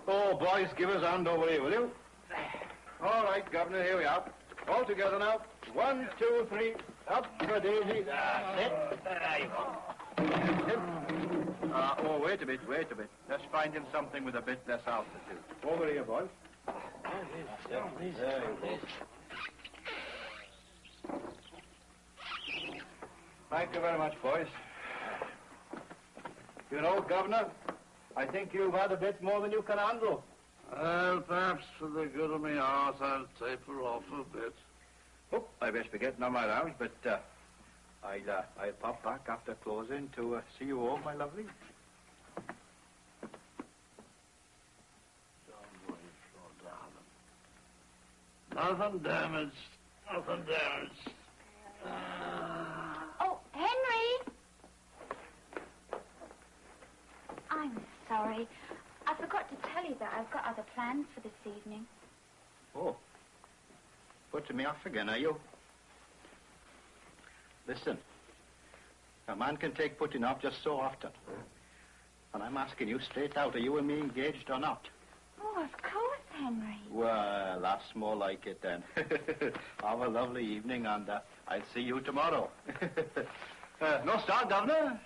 Oh, boys, give us a hand over here, will you? All right, Governor, here we are. All together now. 1, 2, 3. Up for Daisy. That's it. There you go. Oh, wait a bit. Let's find him something with a bit less altitude. Over here, boys. There you go. Thank you very much, boys. You know, Governor, I think you've had a bit more than you can handle.
Well, perhaps for the good of me heart, I'll taper off a bit.
Oh, I best be getting on my rounds, but I'll pop back after closing to see you home, my lovely.
Don't worry, Flo, darling. Nothing damaged. Nothing damaged.
Oh, Henry! I'm sorry. I forgot to tell you that I've got other plans for this evening.
Oh. Putting me off again, are you? Listen. A man can take putting off just so often. And I'm asking you straight out, are you and me engaged or not?
Oh, of course, Henry.
Well, that's more like it then. Have a lovely evening, and I'll see you tomorrow. No start, Governor?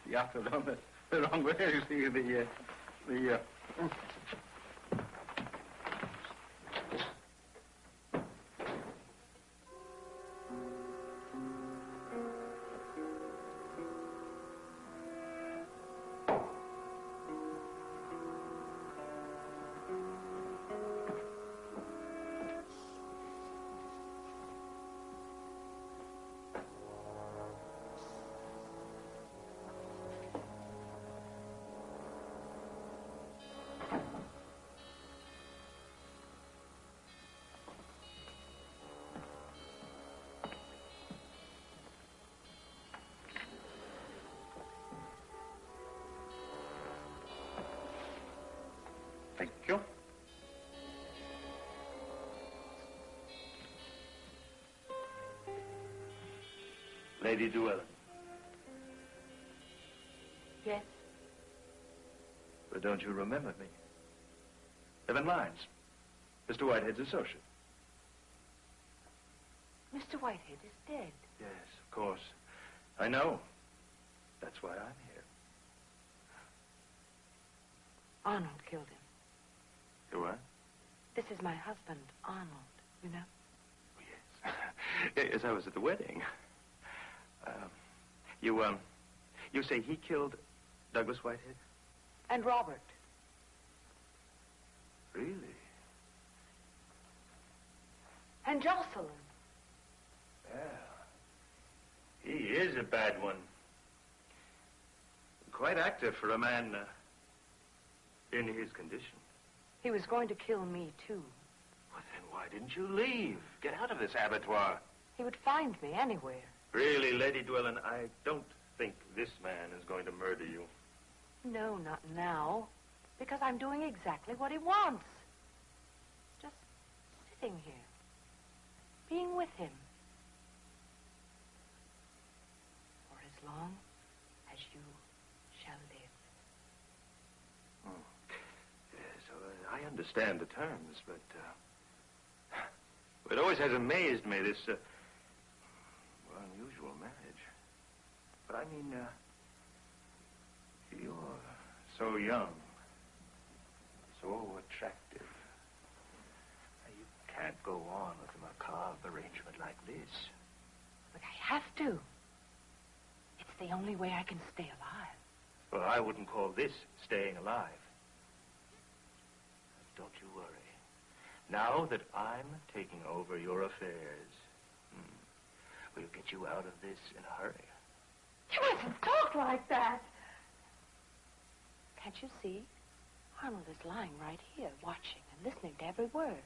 You have to run the wrong way, you see, Thank you.
Lady Duellen.
Yes?
But don't you remember me? Evan Lyons, Mr. Whitehead's associate.
Mr. Whitehead is dead.
Yes, of course. I know. That's why I'm here.
Arnold killed him.
You what?
This is my husband, Arnold, you know?
Oh, yes. Yes, I was at the wedding. You say he killed Douglas Whitehead?
And Robert.
Really?
And Jocelyn.
Yeah. He is a bad one. Quite active for a man in his condition.
He was going to kill me, too.
Well, then why didn't you leave? Get out of this abattoir.
He would find me anywhere.
Really, Lady Duellen, I don't think this man is going to murder you.
No, not now. Because I'm doing exactly what he wants. Just sitting here. Being with him.
understand the terms, but it always has amazed me, this unusual marriage. But I mean, you're so young, so attractive. You can't go on with a macabre arrangement like this.
But I have to. It's the only way I can stay alive.
Well, I wouldn't call this staying alive. Don't you worry. Now that I'm taking over your affairs, we'll get you out of this in a hurry.
You mustn't talk like that. Can't you see? Arnold is lying right here, watching and listening to every word.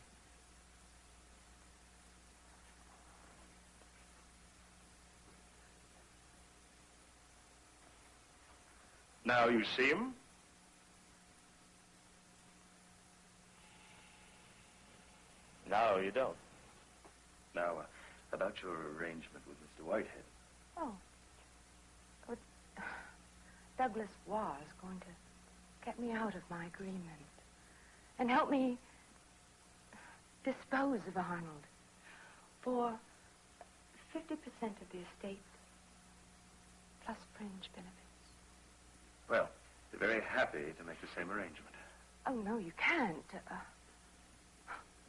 Now you see him? Now you don't. Now, about your arrangement with Mr. Whitehead.
Oh. But Douglas was going to get me out of my agreement and help me dispose of Arnold for 50% of the estate plus fringe benefits.
Well, they're very happy to make the same arrangement.
Oh, no, you can't.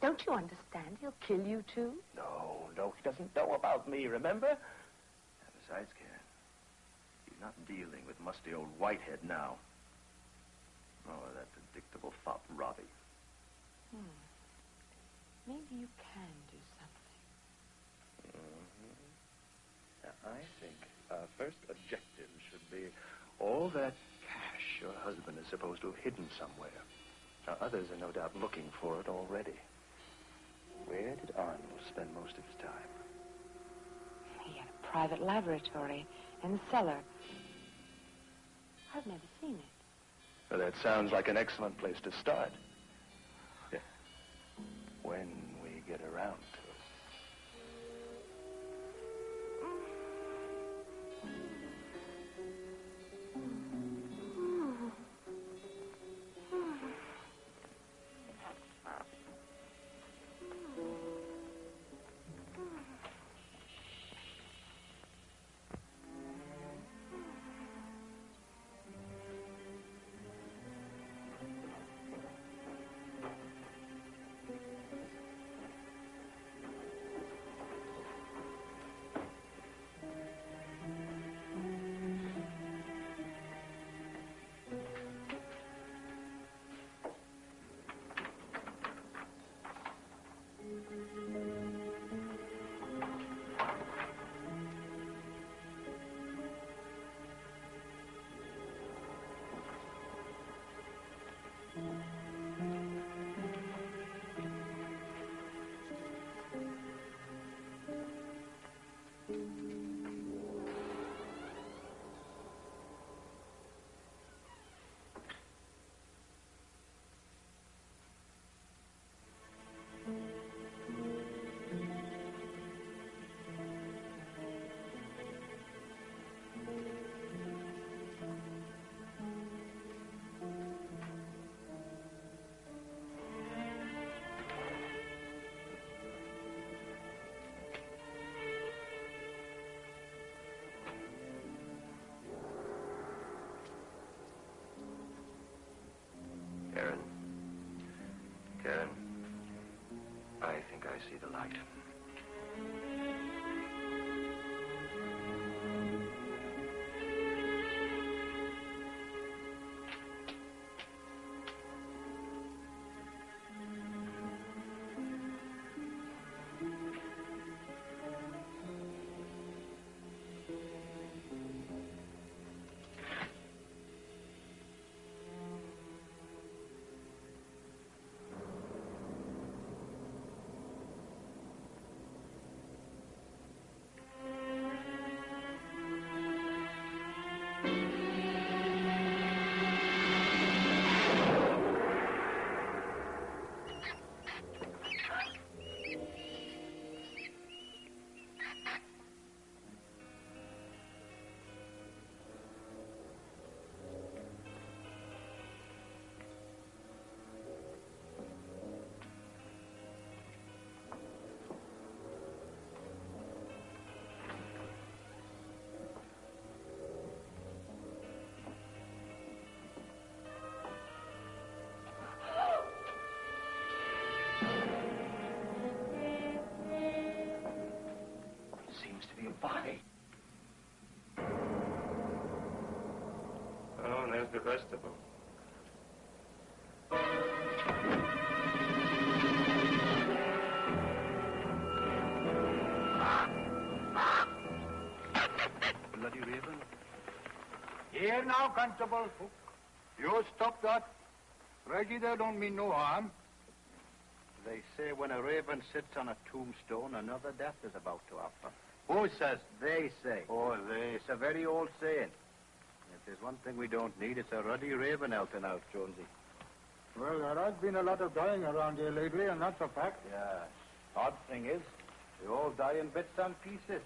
Don't you understand? He'll kill you, too.
No, he doesn't know about me, remember? And besides, Karen, he's not dealing with musty old Whitehead now. Oh, that predictable fop, Robbie.
Maybe you can do something.
Now, I think our first objective should be all that cash your husband is supposed to have hidden somewhere. Now, others are no doubt looking for it already. Where did Arnold spend most of his time?
He had a private laboratory in the cellar. I've never seen it.
Well, that sounds like an excellent place to start. Yeah. When we get around to it. Karen, I think I see the light. the rest of them.
Bloody raven.
Here now, Constable. You stop that. Reggie, they don't mean no harm.
They say when a raven sits on a tombstone, another death is about to happen. Who says? They say.
Oh, they.
It's a very old saying. If there's one thing we don't need, it's a ruddy raven out and out, Jonesy.
Well, there has been a lot of dying around here lately, and that's a fact.
Yes. Odd thing is, they all die in bits and pieces.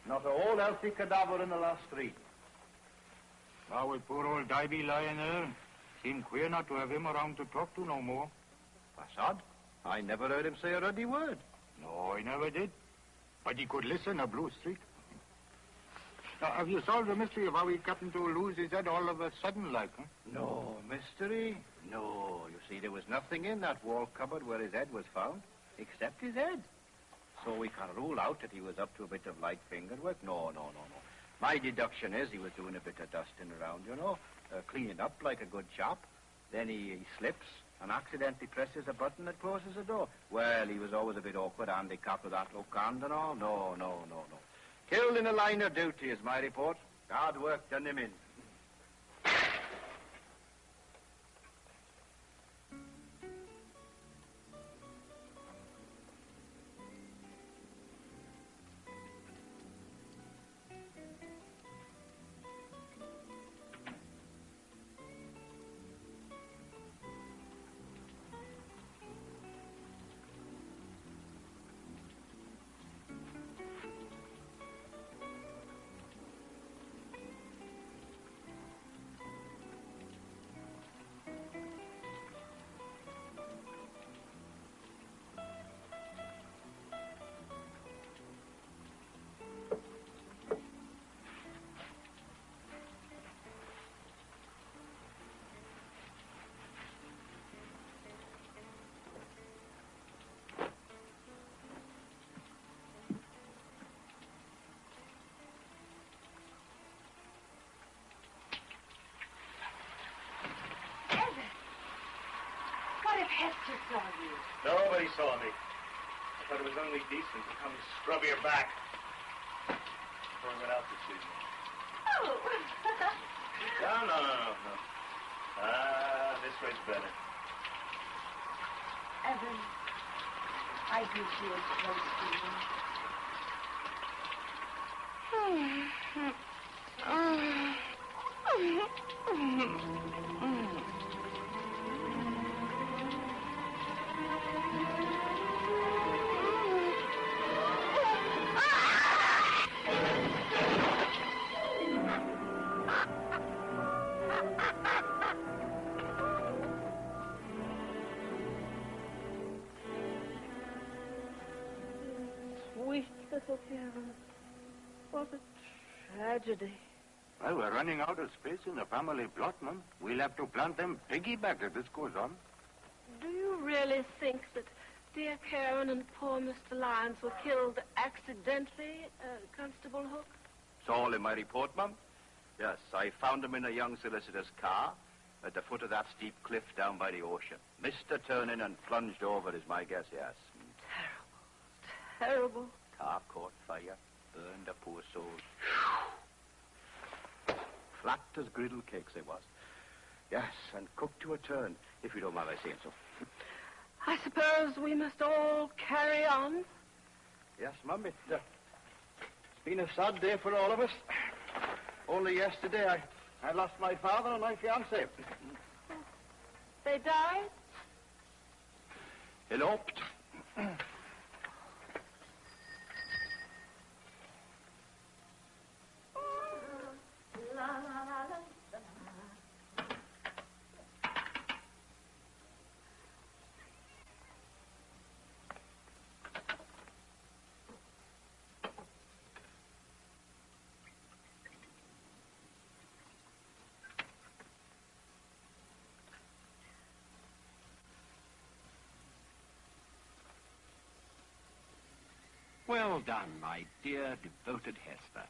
Not a whole healthy cadaver in the last 3.
Now with poor old Divey lying there, seemed queer not to have him around to talk to no more.
That's odd. I never heard him say a ruddy word.
No, he never did. But he could listen a blue streak. Now, have you solved the mystery of how he happened to lose his head all of a sudden like, huh?
No mystery? No. You see, there was nothing in that wall cupboard where his head was found, except his head. So we can rule out that he was up to a bit of light finger work. No. My deduction is he was doing a bit of dusting around, cleaning up like a good chap. Then he slips and accidentally presses a button that closes the door. Well, he was always a bit awkward, handicapped with that look and all. No. Killed in the line of duty is my report. Hard work done him in.
Hester saw you.
Nobody saw me. I thought it was only decent to come scrub your back before I went out this evening.
Oh.
No. This way's better.
Evan, I do feel close to you.
Sweet little Karen. What a tragedy.
Well, we're running out of space in the family plot, Mum. We'll have to plant them piggyback if this goes on.
Do you really think that dear Karen and poor Mr. Lyons were killed accidentally, Constable Hook?
It's all in my report, Mum. Yes, I found him in a young solicitor's car at the foot of that steep cliff down by the ocean. Missed a turn in and plunged over is my guess, yes.
Terrible.
Car caught fire, burned a poor soul. Flat as griddle cakes it was. Yes, and cooked to a turn, if you don't mind my saying so.
I suppose we must all carry on.
Yes, Mum, it's been a sad day for all of us. Only yesterday I lost my father and my fiancée.
They died?
Eloped.
Well done, my dear, devoted Hester.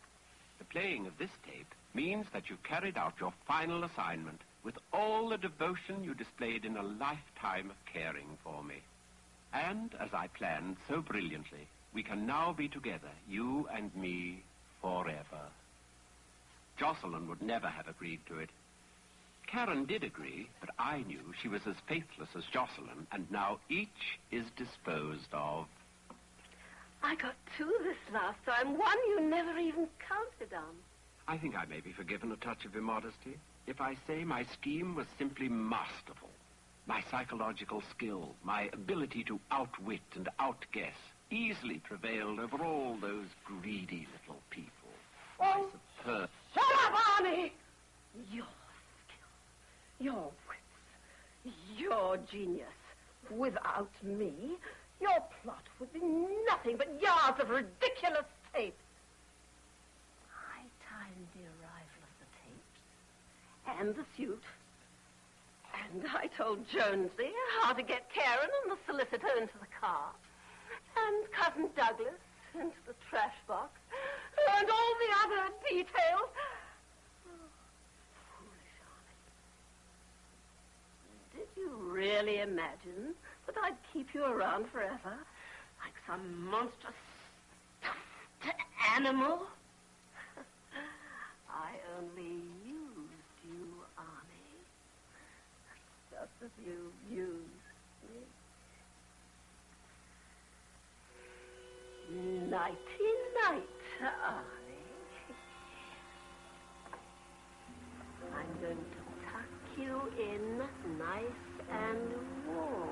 The playing of this tape means that you carried out your final assignment with all the devotion you displayed in a lifetime of caring for me. And, as I planned so brilliantly, we can now be together, you and me, forever. Jocelyn would never have agreed to it. Karen did agree, but I knew she was as faithless as Jocelyn, and now each is disposed of.
I got two this last time, one you never even counted on.
I think I may be forgiven a touch of immodesty if I say my scheme was simply masterful. My psychological skill, my ability to outwit and outguess, easily prevailed over all those greedy little people.
Oh,
Superb.
shut up, Arnie! Your skill, your wits, your genius. Without me, your plot would be nothing but yards of ridiculous tape. I timed the arrival of the tapes and the suit. And I told Jonesy how to get Karen and the solicitor into the car, and Cousin Douglas into the trash box, and all the other details. Oh, foolish Arnie. Did you really imagine that I'd keep you around forever, like some monstrous stuffed animal? I only used you, Arnie. Just as you used me. Nighty-night, Arnie. I'm going to tuck you in nice and warm.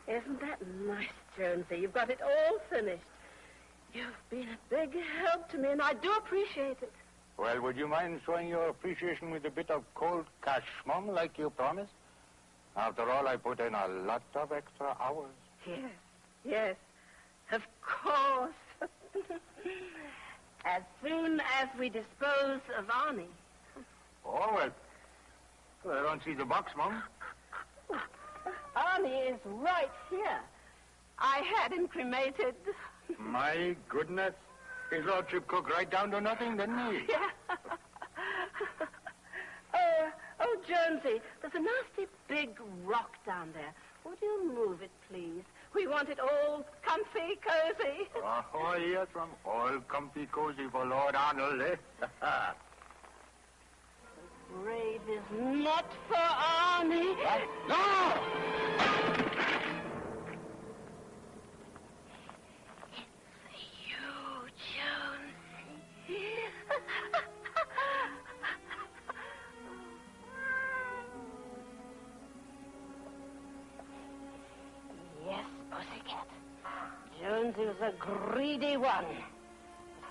Isn't that nice, Jonesy? You've got it all finished. You've been a big help to me, and I do appreciate it.
Well, would you mind showing your appreciation with a bit of cold cash, Mum, like you promised? After all, I put in a lot of extra hours.
Yes, of course. As soon as we dispose of Arnie.
Oh, well, I don't see the box, Mum.
Arnie is right here. I had him cremated.
My goodness. His lordship cooked right down to nothing, didn't he?
Yeah. Oh, Jonesy, there's a nasty big rock down there. Would you move it, please? We want it all comfy, cozy.
Oh, yes, from all comfy cozy for Lord Arnold, eh?
The grave is not for Arnie.
What? No!
Yes, Pussycat. Jonesy was a greedy one.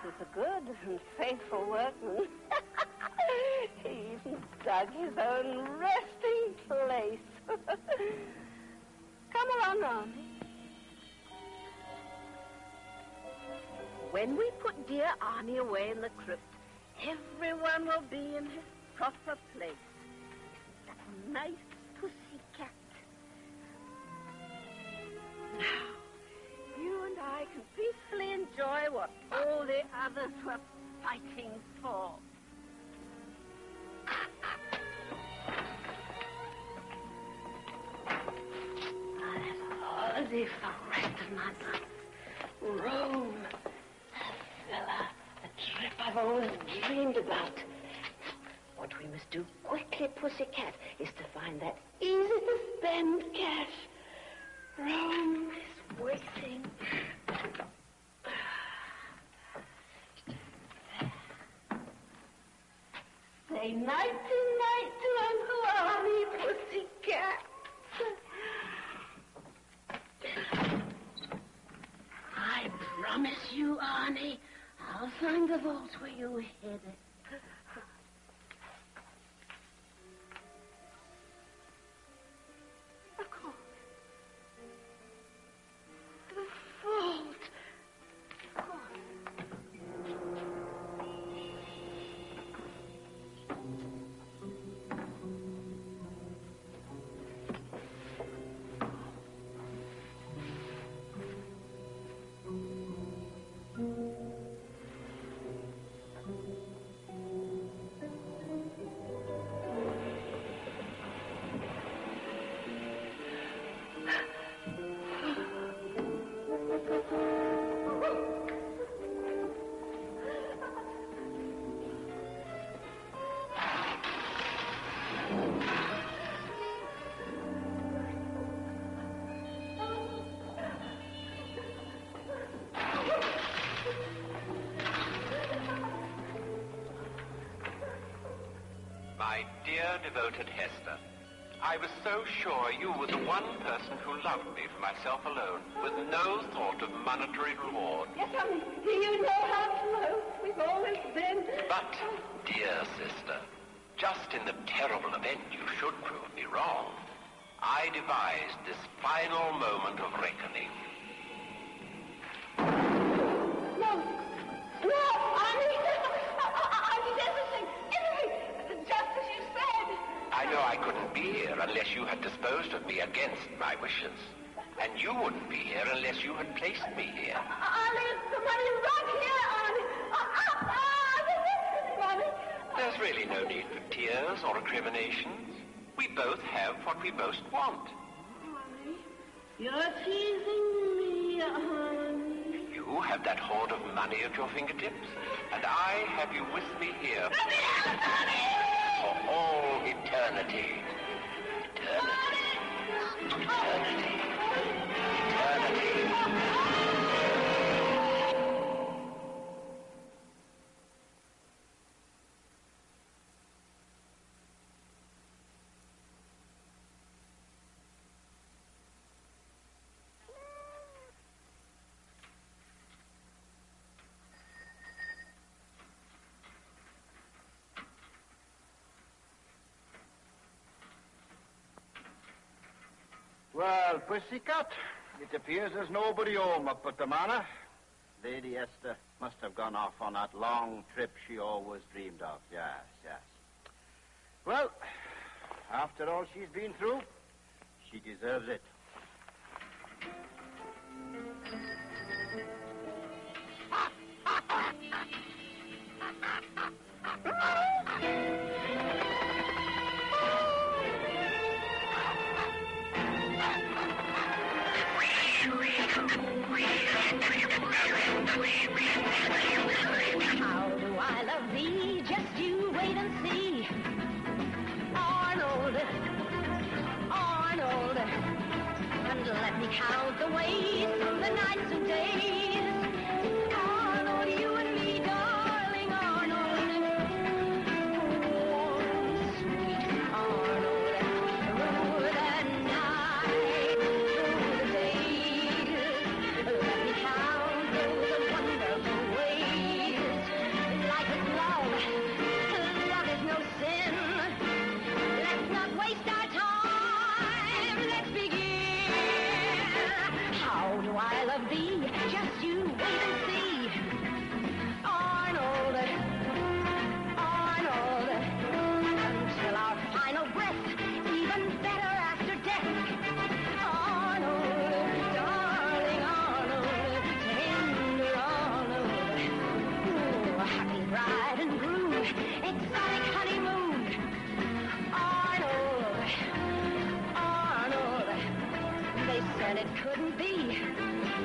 He was a good and faithful workman. He even dug his own resting place. Come along, Arnie. When we put dear Arnie away in the crypt, everyone will be in his proper place. Isn't that nice, Pussycat? Now, you and I can peacefully enjoy what all the others were fighting for. I'll have a holiday for the rest of my life. Rome, a villa, a trip I've always dreamed about. What we must do quickly, Pussycat, is to find that easy-to-spend cash. Rome is waiting. Say nighty-night to Uncle Arnie, Pussycat. I promise you, Arnie, I'll find the vault where you hid it. Of course. The vault. Of course.
My dear devoted Hester, I was so sure you were the one person who loved me for myself alone, with no thought of monetary reward.
Yes, honey. You know how close we've always been.
But, dear sister, just in the terrible event you should prove me wrong, I devised this final moment of reckoning.
No, Arnie! I did everything! Just as you said!
I know I couldn't be here unless you had disposed of me against my wishes. And you wouldn't be here unless you had placed me here.
Arnie, the money's right here, Arnie!
There's really no need for tears or recriminations. We both have what we most want.
Arnie, you're teasing me, Arnie.
You have that hoard of money at your fingertips, and I have you with me here for all eternity. Eternity.
Well, pussycat, it appears there's nobody home up at the manor. Lady Esther must have gone off on that long trip she always dreamed of. Yes, yes. Well, after all she's been through, she deserves it.
How do I love thee? Just you wait and see. Arnold, Arnold, and let me count the ways, the nights and days. Arnold, you and me, darling Arnold. Oh, sweet Arnold, through the night, through the days. Let me count those wonderful ways. Life is love. Love is no sin. Let's not waste our time. Let's begin. How do I love thee? Just you wait and see. Arnold, Arnold, until our final breath, even better after death. Arnold, darling Arnold, tender Arnold. Ooh, happy bride and groom, exotic honeymoon. Arnold, Arnold, they said it couldn't be,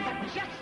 but just